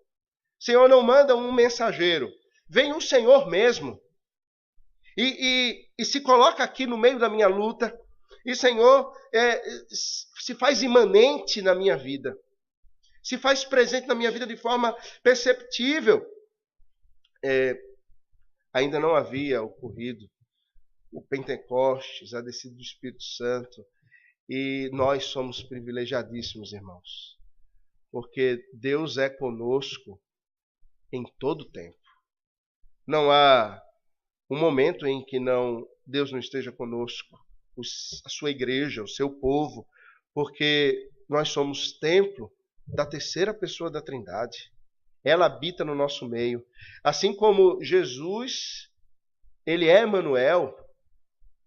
Senhor, não manda um mensageiro. Vem o Senhor mesmo. E se coloca aqui no meio da minha luta. E, Senhor, se faz imanente na minha vida. Se faz presente na minha vida de forma perceptível. Ainda não havia ocorrido o Pentecostes, a descida do Espírito Santo, e nós somos privilegiadíssimos, irmãos, porque Deus é conosco em todo o tempo. Não há um momento em que Deus não esteja conosco, a sua igreja, o seu povo, porque nós somos templo da terceira pessoa da Trindade. Ela habita no nosso meio. Assim como Jesus, ele é Emanuel,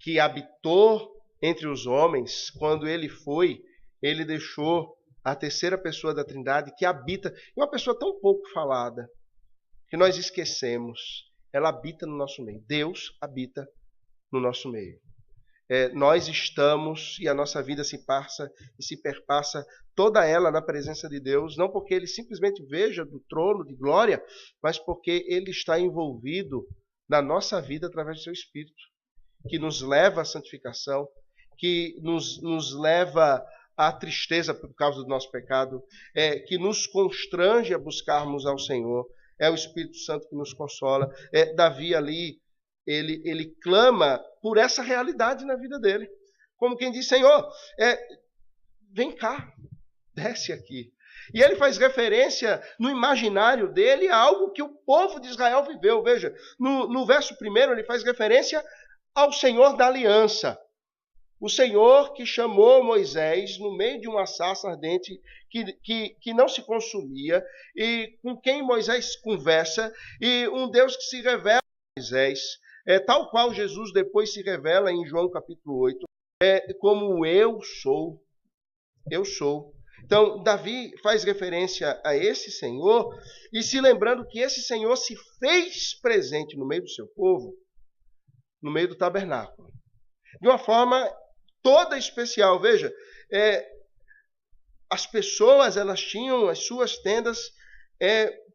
que habitou entre os homens, quando ele foi, ele deixou a terceira pessoa da Trindade que habita, e uma pessoa tão pouco falada, que nós esquecemos. Ela habita no nosso meio. Deus habita no nosso meio. Nós estamos, e a nossa vida se passa e se perpassa toda ela na presença de Deus, não porque ele simplesmente veja do trono de glória, mas porque ele está envolvido na nossa vida através do seu Espírito, que nos leva à santificação, que nos leva à tristeza por causa do nosso pecado, que nos constrange a buscarmos ao Senhor. É o Espírito Santo que nos consola. Davi ali, ele clama por essa realidade na vida dele. Como quem diz, Senhor, vem cá, desce aqui. E ele faz referência no imaginário dele a algo que o povo de Israel viveu. Veja, no verso 1 ele faz referência ao Senhor da aliança. O Senhor que chamou Moisés no meio de uma sarça ardente que não se consumia, e com quem Moisés conversa, e um Deus que se revela a Moisés, tal qual Jesus depois se revela em João capítulo 8, como eu sou. Eu sou. Então, Davi faz referência a esse Senhor, e se lembrando que esse Senhor se fez presente no meio do seu povo, no meio do tabernáculo, de uma forma toda especial. Veja, as pessoas, elas tinham as suas tendas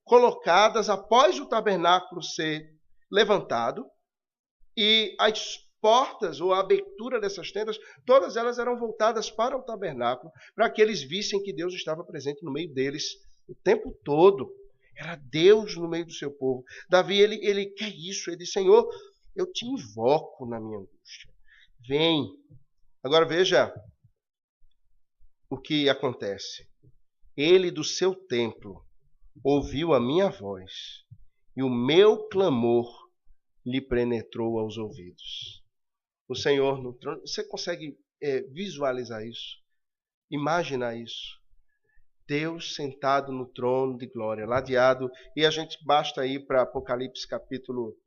colocadas após o tabernáculo ser levantado, e as portas ou a abertura dessas tendas, todas elas eram voltadas para o tabernáculo, para que eles vissem que Deus estava presente no meio deles o tempo todo. Era Deus no meio do seu povo. Davi, ele quer isso. Ele diz, Senhor, eu te invoco na minha angústia. Vem. Agora veja o que acontece. Ele do seu templo ouviu a minha voz, e o meu clamor lhe penetrou aos ouvidos. O Senhor no trono. Você consegue visualizar isso? Imaginar isso? Deus sentado no trono de glória, ladeado. E a gente basta ir para Apocalipse capítulo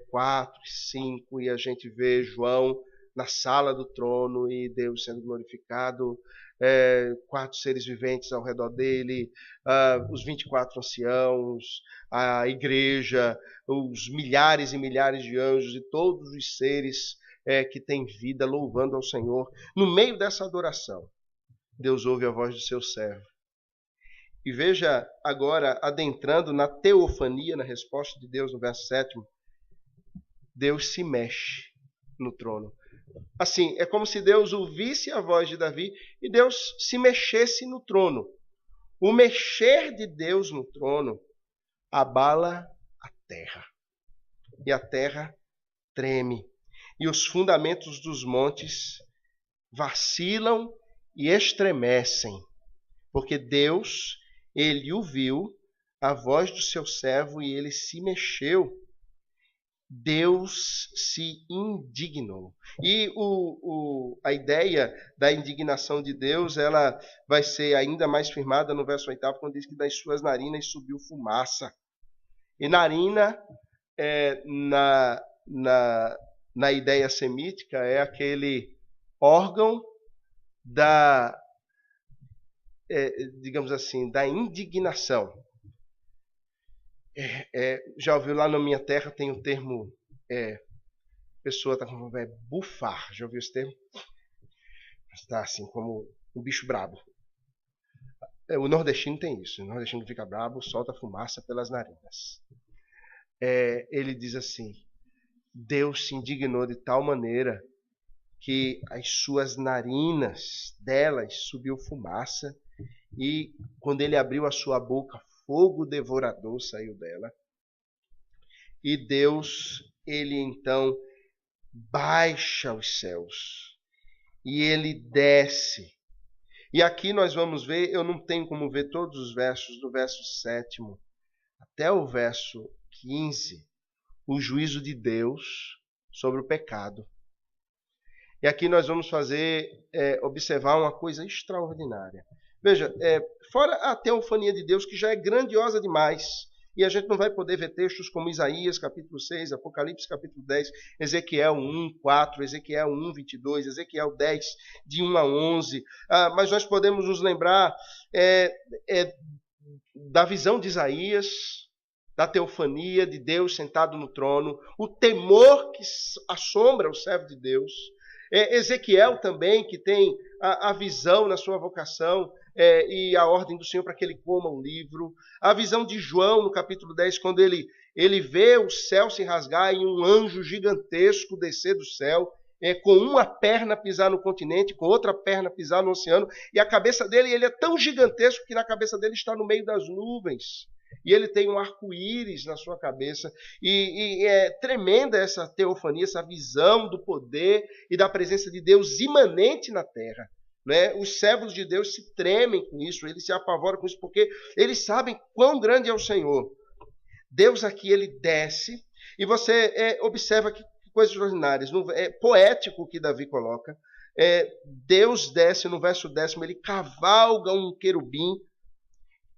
4, 5, e a gente vê João na sala do trono e Deus sendo glorificado, 4 seres viventes ao redor dele, os 24 anciãos, a igreja, os milhares e milhares de anjos e todos os seres que têm vida louvando ao Senhor. No meio dessa adoração, Deus ouve a voz do seu servo. E veja agora, adentrando na teofania, na resposta de Deus no verso 7, Deus se mexe no trono. Assim, é como se Deus ouvisse a voz de Davi e Deus se mexesse no trono. O mexer de Deus no trono abala a terra. E a terra treme. E os fundamentos dos montes vacilam e estremecem. Porque Deus, ele ouviu a voz do seu servo e ele se mexeu. Deus se indignou. E a ideia da indignação de Deus, ela vai ser ainda mais firmada no verso 8, quando diz que das suas narinas subiu fumaça. E narina, na ideia semítica, é aquele órgão digamos assim, da indignação. Já ouviu lá na minha terra, tem o termo, pessoa está com bufar, já ouviu esse termo? Está assim, como um bicho brabo. O nordestino tem isso, o nordestino fica brabo, solta fumaça pelas narinas. Ele diz assim, Deus se indignou de tal maneira que as suas narinas delas subiu fumaça, e quando ele abriu a sua boca, fogo devorador saiu dela. E Deus, ele então baixa os céus e ele desce. E aqui nós vamos ver, eu não tenho como ver todos os versos, do verso 7 até o verso 15, o juízo de Deus sobre o pecado. E aqui nós vamos observar uma coisa extraordinária. Veja, fora a teofania de Deus, que já é grandiosa demais, e a gente não vai poder ver textos como Isaías, capítulo 6, Apocalipse, capítulo 10, Ezequiel 1, 4, Ezequiel 1, 22, Ezequiel 10, de 1 a 11. Mas nós podemos nos lembrar da visão de Isaías, da teofania de Deus sentado no trono, o temor que assombra o servo de Deus. Ezequiel também, que tem a visão na sua vocação e a ordem do Senhor para que ele coma o livro. A visão de João, no capítulo 10, quando ele vê o céu se rasgar e um anjo gigantesco descer do céu, com uma perna pisar no continente, com outra perna pisar no oceano, e a cabeça dele, ele é tão gigantesco que na cabeça dele está no meio das nuvens. E ele tem um arco-íris na sua cabeça. E é tremenda essa teofania, essa visão do poder e da presença de Deus imanente na terra. Né? Os servos de Deus se tremem com isso, eles se apavoram com isso, porque eles sabem quão grande é o Senhor. Deus aqui, ele desce, e você observa que coisas extraordinárias. É poético o que Davi coloca. Deus desce, no verso 10º, ele cavalga um querubim,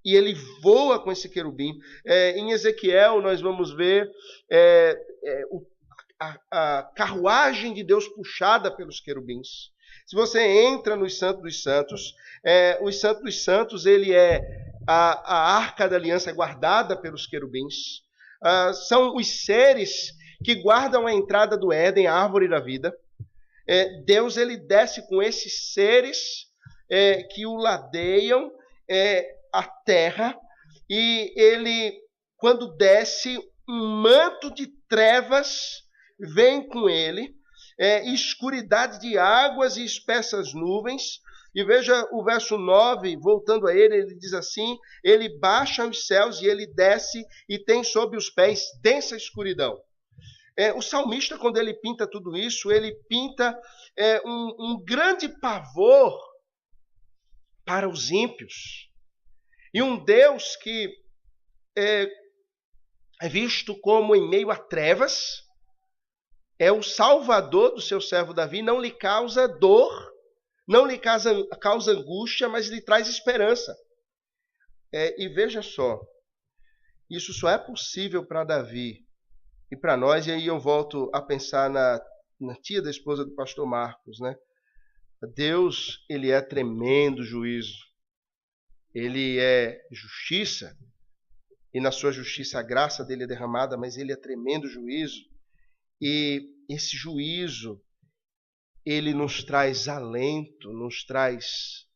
e ele voa com esse querubim. Em Ezequiel, nós vamos ver a carruagem de Deus puxada pelos querubins. Se você entra nos Santos dos Santos, os Santos dos Santos, ele a Arca da Aliança guardada pelos querubins. São os seres que guardam a entrada do Éden, a árvore da vida. Deus, ele desce com esses seres que o ladeiam a terra, e ele, quando desce, um manto de trevas vem com ele, escuridade de águas e espessas nuvens. E veja o verso 9, voltando a ele diz assim: ele baixa os céus e ele desce e tem sob os pés densa escuridão. O salmista, quando ele pinta tudo isso, ele pinta um grande pavor para os ímpios. E um Deus que é visto como em meio a trevas, é o salvador do seu servo Davi, não lhe causa dor, não lhe causa angústia, mas lhe traz esperança. E veja só, isso só é possível para Davi e para nós, e aí eu volto a pensar na tia da esposa do pastor Marcos, né? Deus, ele é tremendo juízo. Ele é justiça, e na sua justiça a graça dele é derramada, mas ele é tremendo juízo. E esse juízo, ele nos traz alento, nos traz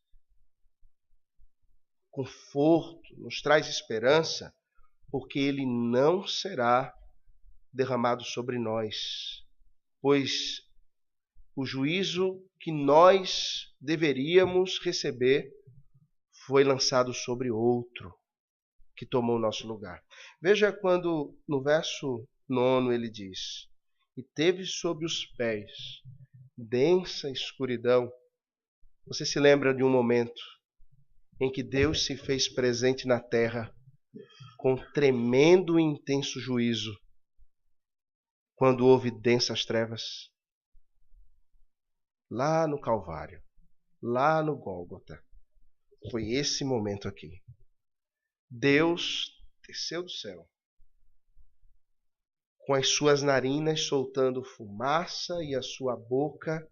conforto, nos traz esperança, porque ele não será derramado sobre nós, pois o juízo que nós deveríamos receber foi lançado sobre outro, que tomou o nosso lugar. Veja quando no verso 9 ele diz: e teve sob os pés densa escuridão. Você se lembra de um momento em que Deus se fez presente na terra com tremendo e intenso juízo, quando houve densas trevas? Lá no Calvário, lá no Gólgota. Foi esse momento aqui. Deus desceu do céu, com as suas narinas soltando fumaça e a sua boca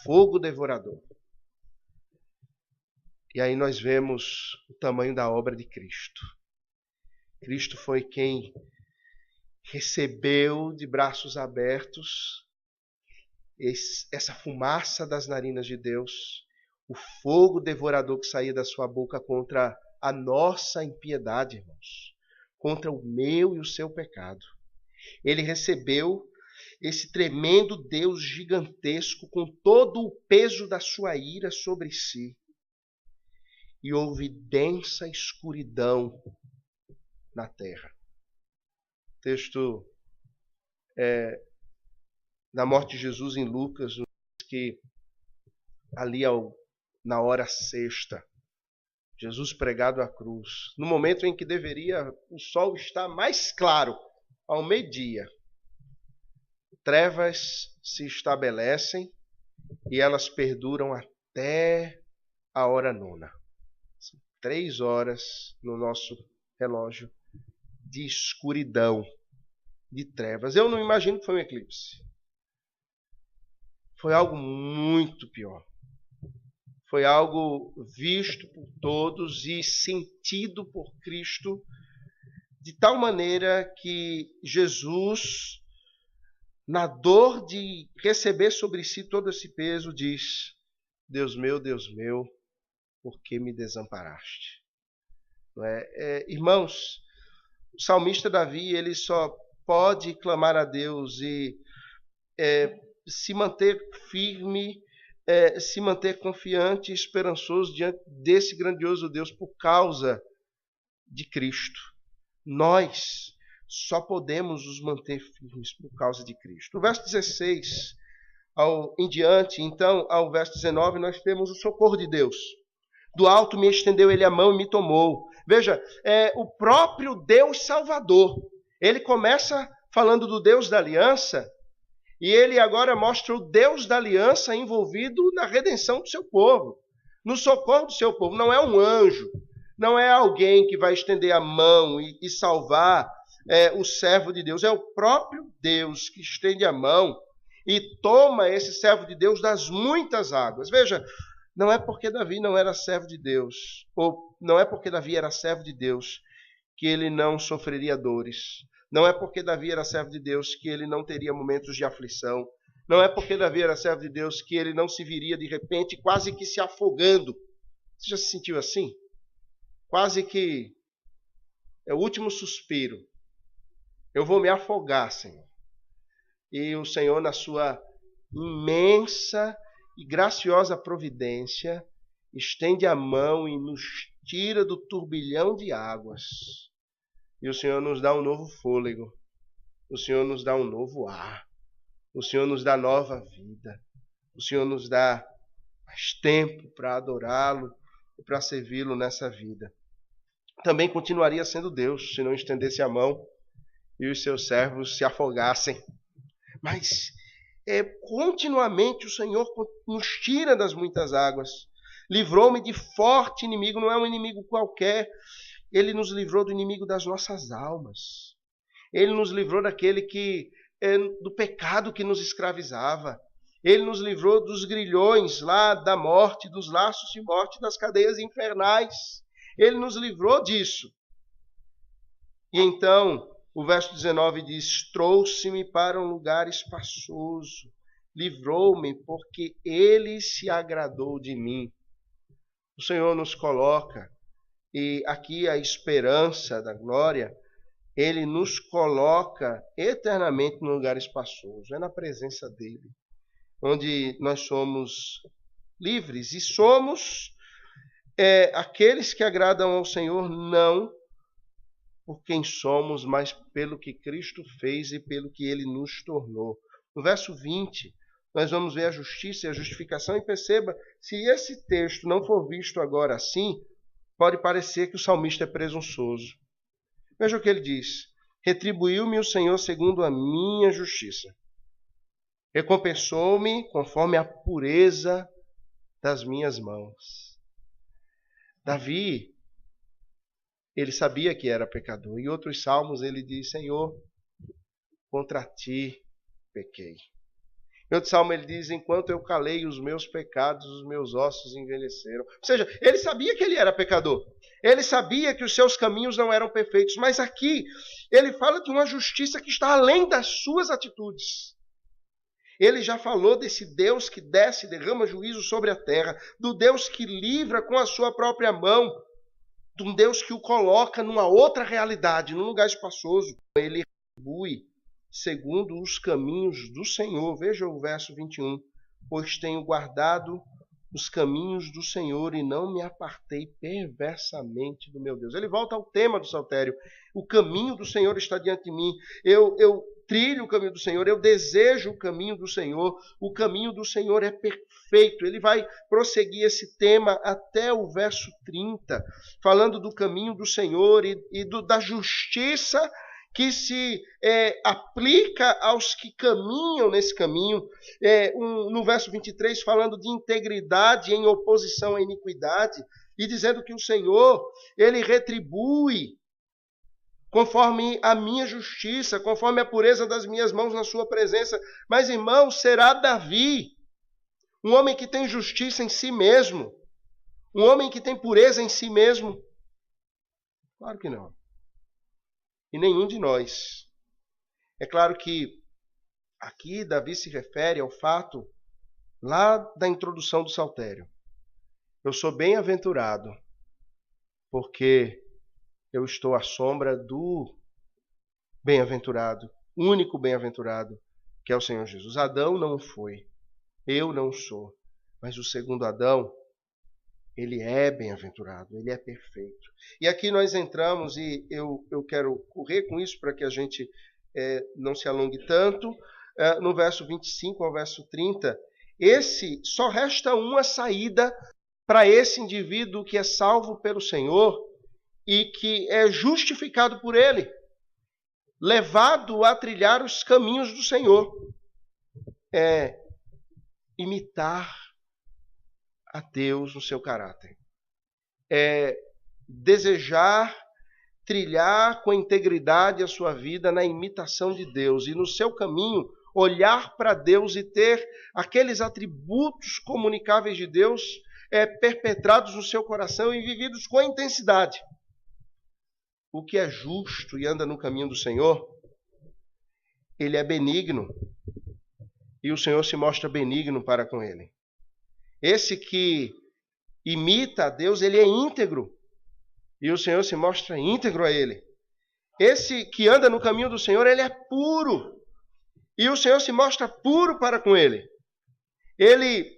fogo devorador. E aí nós vemos o tamanho da obra de Cristo. Cristo foi quem recebeu de braços abertos essa fumaça das narinas de Deus, o fogo devorador que saía da sua boca contra a nossa impiedade, irmãos, contra o meu e o seu pecado. Ele recebeu esse tremendo Deus gigantesco com todo o peso da sua ira sobre si. E houve densa escuridão na terra. O texto da morte de Jesus em Lucas diz que ali na hora sexta, Jesus pregado à cruz, no momento em que deveria o sol estar mais claro, ao meio-dia, trevas se estabelecem e elas perduram até a hora nona. 3 horas no nosso relógio de escuridão, de trevas. Eu não imagino que foi um eclipse. Foi algo muito pior. Foi algo visto por todos e sentido por Cristo de tal maneira que Jesus, na dor de receber sobre si todo esse peso, diz: Deus meu, por que me desamparaste? Não é? Irmãos, o salmista Davi, ele só pode clamar a Deus e se manter firme, se manter confiante e esperançoso diante desse grandioso Deus por causa de Cristo. Nós só podemos nos manter firmes por causa de Cristo. No verso 16 em diante, então, ao verso 19, nós temos o socorro de Deus. Do alto me estendeu ele a mão e me tomou. Veja, o próprio Deus Salvador. Ele começa falando do Deus da aliança, e ele agora mostra o Deus da aliança envolvido na redenção do seu povo, no socorro do seu povo. Não é um anjo, não é alguém que vai estender a mão e salvar o servo de Deus. É o próprio Deus que estende a mão e toma esse servo de Deus das muitas águas. Veja, não é porque Davi não era servo de Deus, ou não é porque Davi era servo de Deus, que ele não sofreria dores. Não é porque Davi era servo de Deus que ele não teria momentos de aflição. Não é porque Davi era servo de Deus que ele não se viria de repente quase que se afogando. Você já se sentiu assim? Quase que é o último suspiro. Eu vou me afogar, Senhor. E o Senhor, na sua imensa e graciosa providência, estende a mão e nos tira do turbilhão de águas. E o Senhor nos dá um novo fôlego. O Senhor nos dá um novo ar. O Senhor nos dá nova vida. O Senhor nos dá mais tempo para adorá-lo e para servi-lo nessa vida. Também continuaria sendo Deus se não estendesse a mão e os seus servos se afogassem. Mas continuamente o Senhor nos tira das muitas águas. Livrou-me de forte inimigo, não é um inimigo qualquer. Ele nos livrou do inimigo das nossas almas. Ele nos livrou do pecado que nos escravizava. Ele nos livrou dos grilhões lá da morte, dos laços de morte, das cadeias infernais. Ele nos livrou disso. E então, o verso 19 diz: trouxe-me para um lugar espaçoso, livrou-me porque ele se agradou de mim. O Senhor nos coloca, e aqui a esperança da glória, ele nos coloca eternamente num lugar espaçoso. É na presença dele, onde nós somos livres e somos aqueles que agradam ao Senhor, não por quem somos, mas pelo que Cristo fez e pelo que ele nos tornou. No verso 20, nós vamos ver a justiça e a justificação, e perceba, se esse texto não for visto agora assim, pode parecer que o salmista é presunçoso. Veja o que ele diz: retribuiu-me o Senhor segundo a minha justiça. Recompensou-me conforme a pureza das minhas mãos. Davi, ele sabia que era pecador. Em outros salmos ele diz: Senhor, contra ti pequei. Em outro salmo ele diz: enquanto eu calei os meus pecados, os meus ossos envelheceram. Ou seja, ele sabia que ele era pecador. Ele sabia que os seus caminhos não eram perfeitos. Mas aqui ele fala de uma justiça que está além das suas atitudes. Ele já falou desse Deus que desce e derrama juízo sobre a terra, do Deus que livra com a sua própria mão, de um Deus que o coloca numa outra realidade, num lugar espaçoso. Ele retribui segundo os caminhos do Senhor. Veja o verso 21. Pois tenho guardado os caminhos do Senhor e não me apartei perversamente do meu Deus. Ele volta ao tema do saltério. O caminho do Senhor está diante de mim. Eu trilho o caminho do Senhor, eu desejo o caminho do Senhor. O caminho do Senhor é perfeito. Ele vai prosseguir esse tema até o verso 30, falando do caminho do Senhor e da justiça que se aplica aos que caminham nesse caminho. No verso 23, falando de integridade em oposição à iniquidade. e dizendo que o Senhor, Ele retribui conforme a minha justiça, conforme a pureza das minhas mãos na sua presença. Mas, irmãos, será Davi um homem que tem justiça em si mesmo? Um homem que tem pureza em si mesmo? Claro que não. E nenhum de nós. É claro que aqui Davi se refere ao fato lá da introdução do Saltério. Eu sou bem-aventurado, porque eu estou à sombra do bem-aventurado, único bem-aventurado, que é o Senhor Jesus. Adão não foi, eu não sou, mas o segundo Adão, ele é bem-aventurado, ele é perfeito. E aqui nós entramos, e eu quero correr com isso para que a gente não se alongue tanto, no verso 25 ao verso 30, só resta uma saída para esse indivíduo que é salvo pelo Senhor e que é justificado por Ele, levado a trilhar os caminhos do Senhor. É imitar a Deus no seu caráter. É desejar trilhar com integridade a sua vida na imitação de Deus e no seu caminho olhar para Deus e ter aqueles atributos comunicáveis de Deus perpetrados no seu coração e vividos com intensidade. O que é justo e anda no caminho do Senhor, ele é benigno e o Senhor se mostra benigno para com ele. Esse que imita a Deus, ele é íntegro e o Senhor se mostra íntegro a ele. Esse que anda no caminho do Senhor, ele é puro e o Senhor se mostra puro para com ele. Ele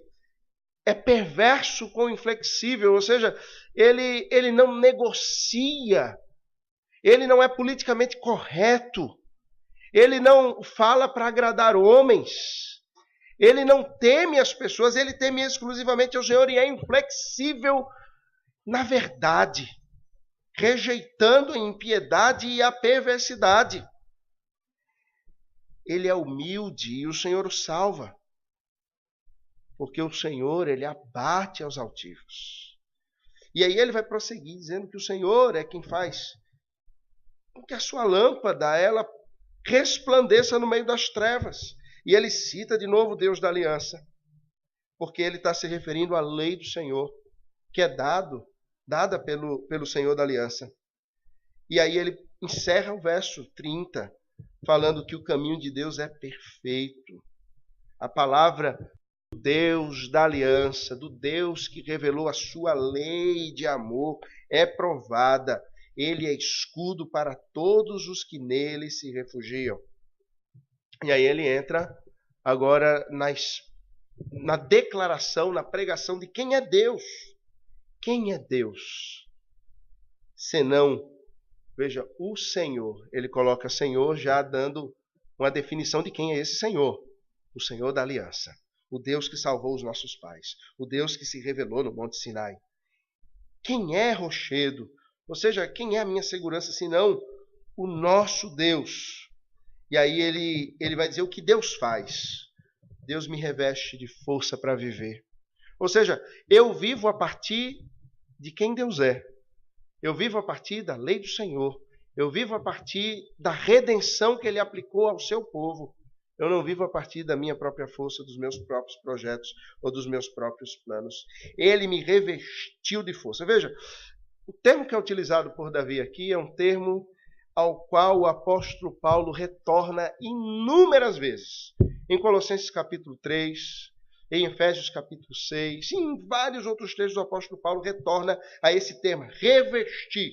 é perverso com inflexível, ou seja, ele não negocia, ele não é politicamente correto, ele não fala para agradar homens, ele não teme as pessoas, ele teme exclusivamente ao Senhor e é inflexível na verdade, rejeitando a impiedade e a perversidade. Ele é humilde e o Senhor o salva. Porque o Senhor, ele abate aos altivos. E aí ele vai prosseguir dizendo que o Senhor é quem faz com que a sua lâmpada, ela resplandeça no meio das trevas. E ele cita de novo o Deus da aliança, porque ele está se referindo à lei do Senhor, que é dada pelo Senhor da aliança. E aí ele encerra o verso 30, falando que o caminho de Deus é perfeito. A palavra do Deus da aliança, do Deus que revelou a sua lei de amor, é provada. Ele é escudo para todos os que nele se refugiam. E aí ele entra agora na declaração, na pregação de quem é Deus. Quem é Deus? Senão, veja, o Senhor. Ele coloca Senhor já dando uma definição de quem é esse Senhor. O Senhor da aliança. O Deus que salvou os nossos pais. O Deus que se revelou no Monte Sinai. Quem é rochedo? Ou seja, quem é a minha segurança senão o nosso Deus? E aí ele vai dizer o que Deus faz. Deus me reveste de força para viver. Ou seja, eu vivo a partir de quem Deus é. Eu vivo a partir da lei do Senhor. Eu vivo a partir da redenção que Ele aplicou ao seu povo. Eu não vivo a partir da minha própria força, dos meus próprios projetos ou dos meus próprios planos. Ele me revestiu de força. Veja, o termo que é utilizado por Davi aqui é um termo ao qual o apóstolo Paulo retorna inúmeras vezes. Em Colossenses capítulo 3, em Efésios capítulo 6, e em vários outros textos o apóstolo Paulo retorna a esse termo, revestir.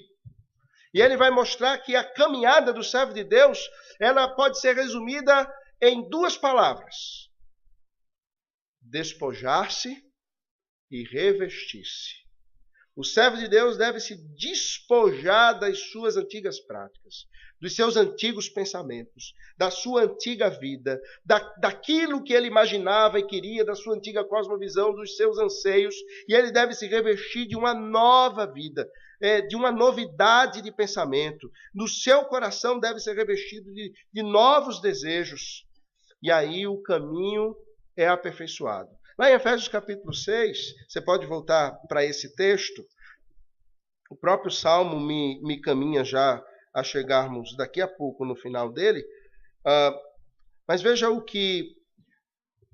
E ele vai mostrar que a caminhada do servo de Deus, ela pode ser resumida em duas palavras: despojar-se e revestir-se. O servo de Deus deve se despojar das suas antigas práticas, dos seus antigos pensamentos, da sua antiga vida, daquilo que ele imaginava e queria, da sua antiga cosmovisão, dos seus anseios, e ele deve se revestir de uma nova vida, de uma novidade de pensamento. No seu coração deve ser revestido de novos desejos. E aí o caminho é aperfeiçoado. Lá em Efésios capítulo 6, você pode voltar para esse texto, o próprio Salmo me caminha já a chegarmos daqui a pouco no final dele. Mas veja o que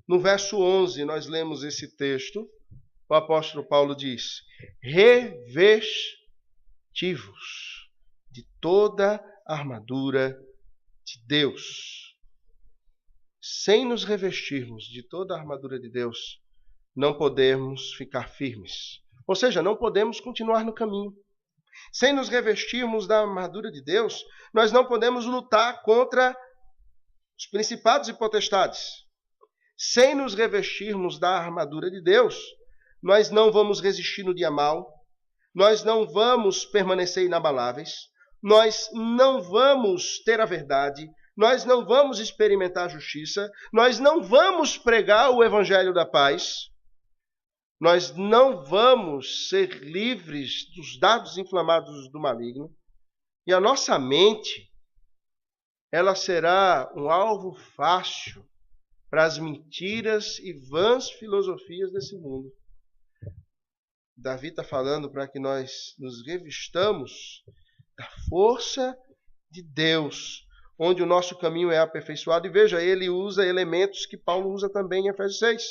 no verso 11 nós lemos esse texto. O apóstolo Paulo diz: revestivos de toda a armadura de Deus. Sem nos revestirmos de toda a armadura de Deus, não podemos ficar firmes. Ou seja, não podemos continuar no caminho. Sem nos revestirmos da armadura de Deus, nós não podemos lutar contra os principados e potestades. Sem nos revestirmos da armadura de Deus, nós não vamos resistir no dia mau, nós não vamos permanecer inabaláveis, nós não vamos ter a verdade, nós não vamos experimentar a justiça, nós não vamos pregar o evangelho da paz, nós não vamos ser livres dos dardos inflamados do maligno, e a nossa mente, ela será um alvo fácil para as mentiras e vãs filosofias desse mundo. Davi está falando para que nós nos revistamos da força de Deus, onde o nosso caminho é aperfeiçoado. E veja, ele usa elementos que Paulo usa também em Efésios 6.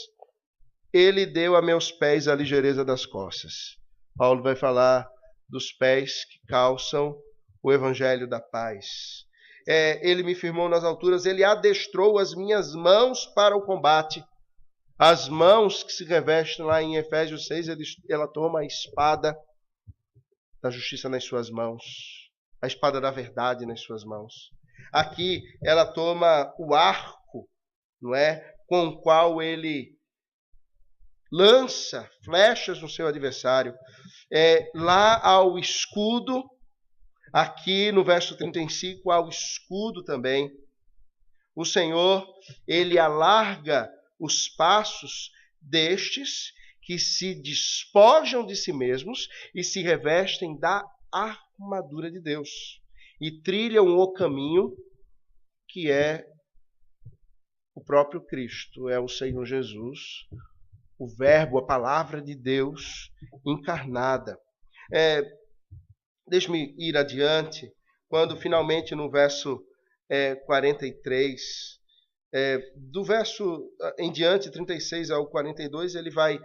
Ele deu a meus pés a ligeireza das costas. Paulo vai falar dos pés que calçam o evangelho da paz. Ele me firmou nas alturas, ele adestrou as minhas mãos para o combate. As mãos que se revestem lá em Efésios 6, ela toma a espada da justiça nas suas mãos, a espada da verdade nas suas mãos. Aqui ela toma o arco, não é, com o qual ele lança flechas no seu adversário. Lá ao escudo, aqui no verso 35, ao escudo também. O Senhor, ele alarga os passos destes que se despojam de si mesmos e se revestem da armadura de Deus e trilham o caminho que é o próprio Cristo, é o Senhor Jesus, o Verbo, a palavra de Deus encarnada. Deixe-me ir adiante, quando finalmente no verso 43, do verso em diante, 36 ao 42, ele vai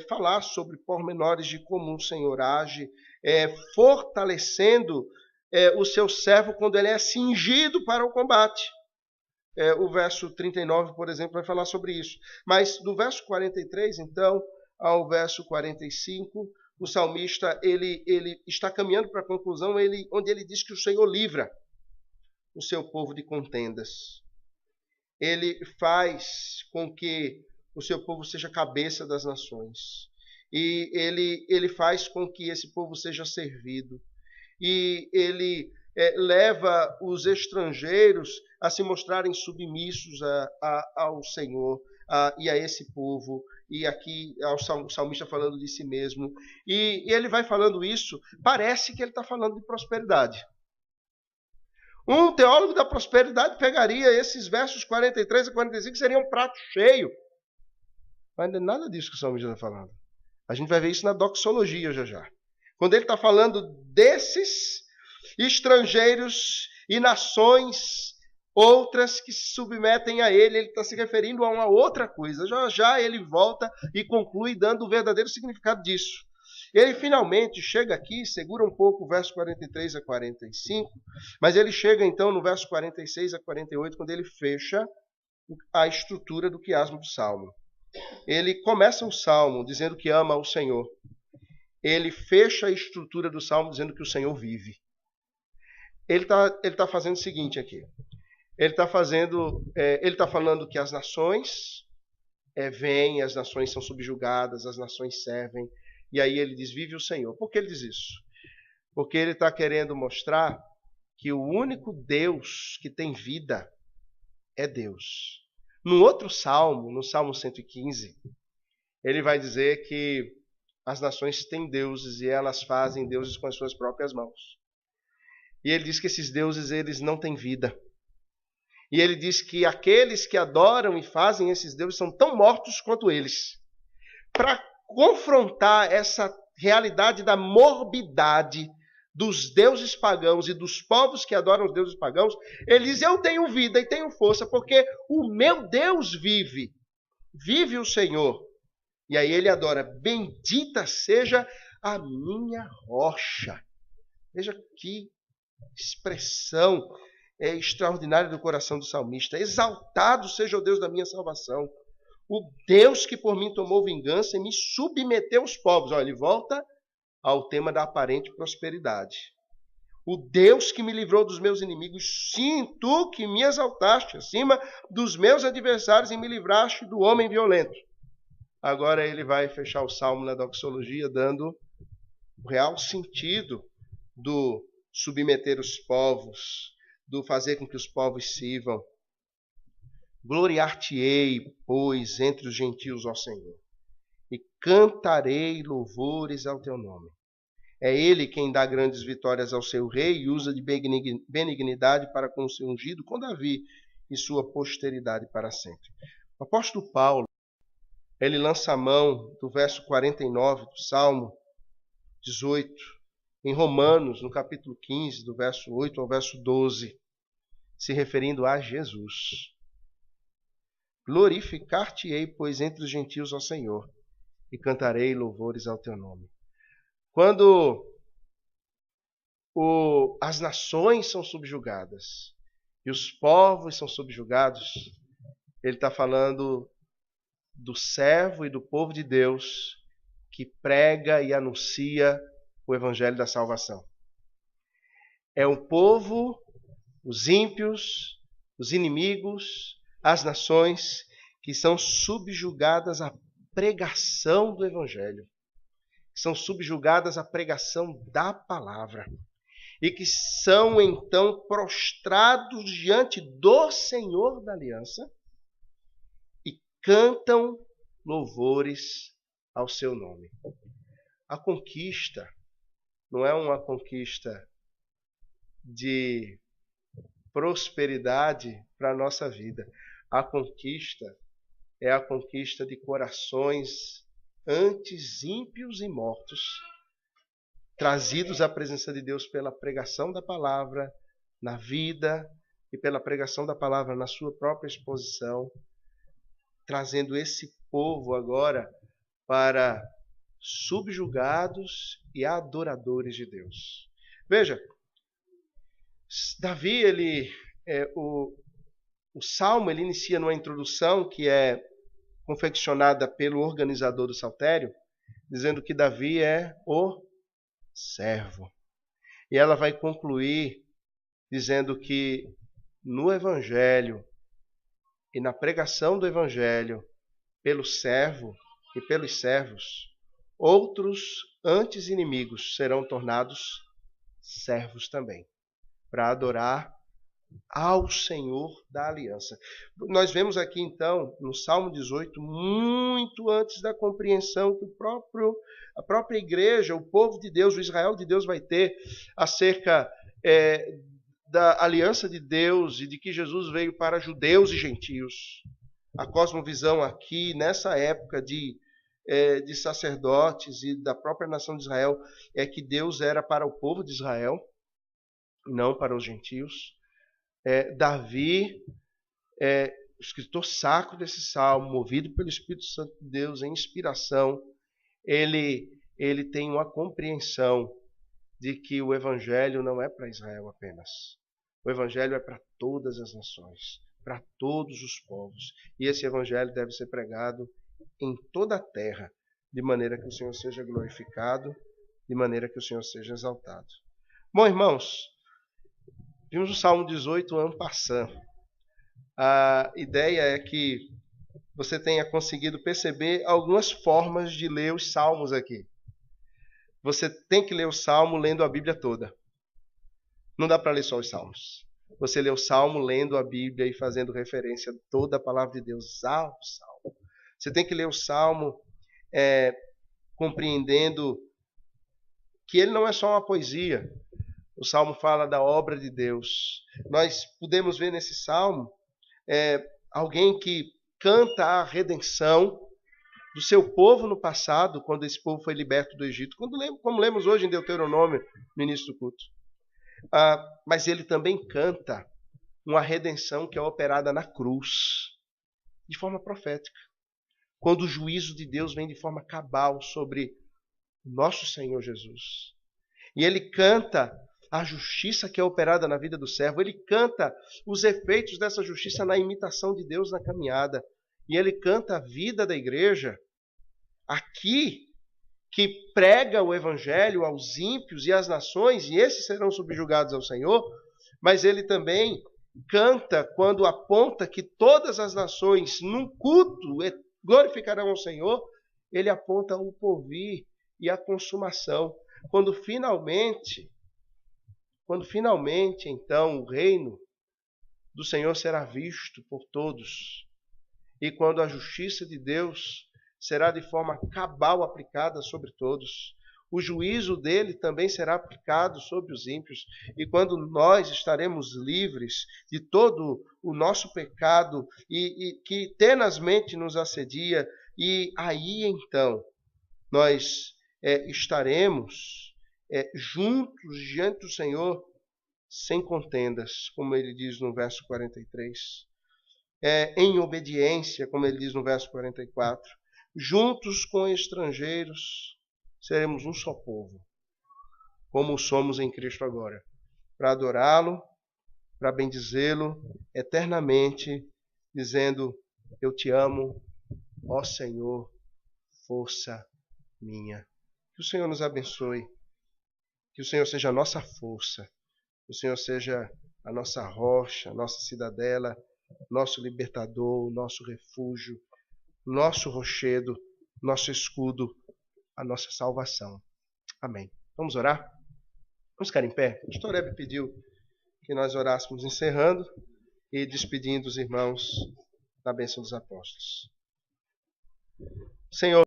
falar sobre pormenores de como o Senhor age, fortalecendo o seu servo quando ele é cingido para o combate. O verso 39, por exemplo, vai falar sobre isso. Mas do verso 43, então, ao verso 45, o salmista ele está caminhando para a conclusão, onde ele diz que o Senhor livra o seu povo de contendas. Ele faz com que o seu povo seja cabeça das nações. E ele faz com que esse povo seja servido. E ele leva os estrangeiros a se mostrarem submissos ao Senhor e a esse povo. E aqui o salmista falando de si mesmo. E ele vai falando isso, parece que ele está falando de prosperidade. Um teólogo da prosperidade pegaria esses versos 43 a 45, que seriam um prato cheio. Mas não é nada disso que o salmista está falando. A gente vai ver isso na doxologia já. Quando ele está falando desses estrangeiros e nações outras que se submetem a ele está se referindo a uma outra coisa. Já ele volta e conclui dando o verdadeiro significado disso. Ele finalmente chega aqui, segura um pouco o verso 43 a 45, mas ele chega então no verso 46 a 48, quando ele fecha a estrutura do quiasmo do Salmo. Ele começa o Salmo dizendo que ama o Senhor. Ele fecha a estrutura do Salmo dizendo que o Senhor vive. Ele tá fazendo o seguinte aqui. Ele está falando que as nações vêm, as nações são subjugadas, as nações servem. E aí ele diz, vive o Senhor. Por que ele diz isso? Porque ele está querendo mostrar que o único Deus que tem vida é Deus. No outro salmo, no Salmo 115, ele vai dizer que as nações têm deuses e elas fazem deuses com as suas próprias mãos. E ele diz que esses deuses, eles não têm vida. E ele diz que aqueles que adoram e fazem esses deuses são tão mortos quanto eles. Para confrontar essa realidade da morbidade dos deuses pagãos e dos povos que adoram os deuses pagãos, ele diz: eu tenho vida e tenho força, porque o meu Deus vive. Vive o Senhor. E aí ele adora: bendita seja a minha rocha. Veja que expressão extraordinária do coração do salmista. Exaltado seja o Deus da minha salvação. O Deus que por mim tomou vingança e me submeteu aos povos. Olha, ele volta ao tema da aparente prosperidade. O Deus que me livrou dos meus inimigos. Sim, tu que me exaltaste acima dos meus adversários e me livraste do homem violento. Agora ele vai fechar o salmo na doxologia, dando o real sentido do submeter os povos, do fazer com que os povos sirvam. Gloriar-te-ei, pois, entre os gentios, ó Senhor, e cantarei louvores ao teu nome. É ele quem dá grandes vitórias ao seu rei e usa de benignidade para com o seu ungido, com Davi e sua posteridade para sempre. O apóstolo Paulo, ele lança a mão do verso 49 do Salmo 18, em Romanos, no capítulo 15, do verso 8 ao verso 12, se referindo a Jesus. Glorificar-te-ei, pois, entre os gentios, ó Senhor, e cantarei louvores ao teu nome. Quando as nações são subjugadas e os povos são subjugados, ele está falando do servo e do povo de Deus que prega e anuncia o evangelho da salvação. É um povo, os ímpios, os inimigos, as nações que são subjugadas à pregação do evangelho, que são subjugadas à pregação da palavra e que são então prostrados diante do Senhor da aliança e cantam louvores ao seu nome. A conquista não é uma conquista de prosperidade para a nossa vida. A conquista é a conquista de corações antes ímpios e mortos, trazidos à presença de Deus pela pregação da palavra na vida e pela pregação da palavra na sua própria exposição, trazendo esse povo agora para subjugados e adoradores de Deus. Veja, Davi, o Salmo, ele inicia numa introdução que é confeccionada pelo organizador do saltério, dizendo que Davi é o servo. E ela vai concluir dizendo que no Evangelho e na pregação do Evangelho, pelo servo e pelos servos, outros antes inimigos serão tornados servos também, para adorar ao Senhor da aliança. Nós vemos aqui então, no Salmo 18, muito antes da compreensão que a própria igreja, o povo de Deus, o Israel de Deus vai ter acerca da aliança de Deus e de que Jesus veio para judeus e gentios. A cosmovisão aqui, nessa época de sacerdotes e da própria nação de Israel, é que Deus era para o povo de Israel, não para os gentios. Davi, o escritor sacro desse salmo, movido pelo Espírito Santo de Deus, em inspiração, ele tem uma compreensão de que o Evangelho não é para Israel apenas. O Evangelho é para todas as nações, para todos os povos. E esse Evangelho deve ser pregado em toda a terra, de maneira que o Senhor seja glorificado, de maneira que o Senhor seja exaltado. Bom, irmãos, vimos o Salmo 18 en passant. A ideia é que você tenha conseguido perceber algumas formas de ler os salmos aqui. Você tem que ler o salmo lendo a Bíblia toda. Não dá para ler só os salmos. Você lê o salmo lendo a Bíblia e fazendo referência a toda a palavra de Deus ao salmo. Você tem que ler o salmo compreendendo que ele não é só uma poesia. O salmo fala da obra de Deus. Nós podemos ver nesse salmo alguém que canta a redenção do seu povo no passado, quando esse povo foi liberto do Egito, como lemos hoje em Deuteronômio, no início do culto. Mas ele também canta uma redenção que é operada na cruz, de forma profética. Quando o juízo de Deus vem de forma cabal sobre nosso Senhor Jesus. E ele canta a justiça que é operada na vida do servo. Ele canta os efeitos dessa justiça na imitação de Deus na caminhada. E ele canta a vida da igreja aqui, que prega o evangelho aos ímpios e às nações, e esses serão subjugados ao Senhor. Mas ele também canta quando aponta que todas as nações, num culto, glorificarão ao Senhor. Ele aponta o porvir e a consumação. Quando finalmente, então, o reino do Senhor será visto por todos. E quando a justiça de Deus será de forma cabal aplicada sobre todos. O juízo dele também será aplicado sobre os ímpios. E quando nós estaremos livres de todo o nosso pecado e que tenazmente nos assedia, e aí então nós estaremos juntos diante do Senhor sem contendas, como ele diz no verso 43. Em obediência, como ele diz no verso 44. Juntos com estrangeiros, seremos um só povo, como somos em Cristo agora, para adorá-lo, para bendizê-lo eternamente, dizendo: eu te amo, ó Senhor, força minha. Que o Senhor nos abençoe, que o Senhor seja a nossa força, que o Senhor seja a nossa rocha, a nossa cidadela, nosso libertador, nosso refúgio, nosso rochedo, nosso escudo, a nossa salvação. Amém. Vamos orar? Vamos ficar em pé? O pastor Hebe pediu que nós orássemos encerrando e despedindo os irmãos da bênção dos apóstolos. Senhor,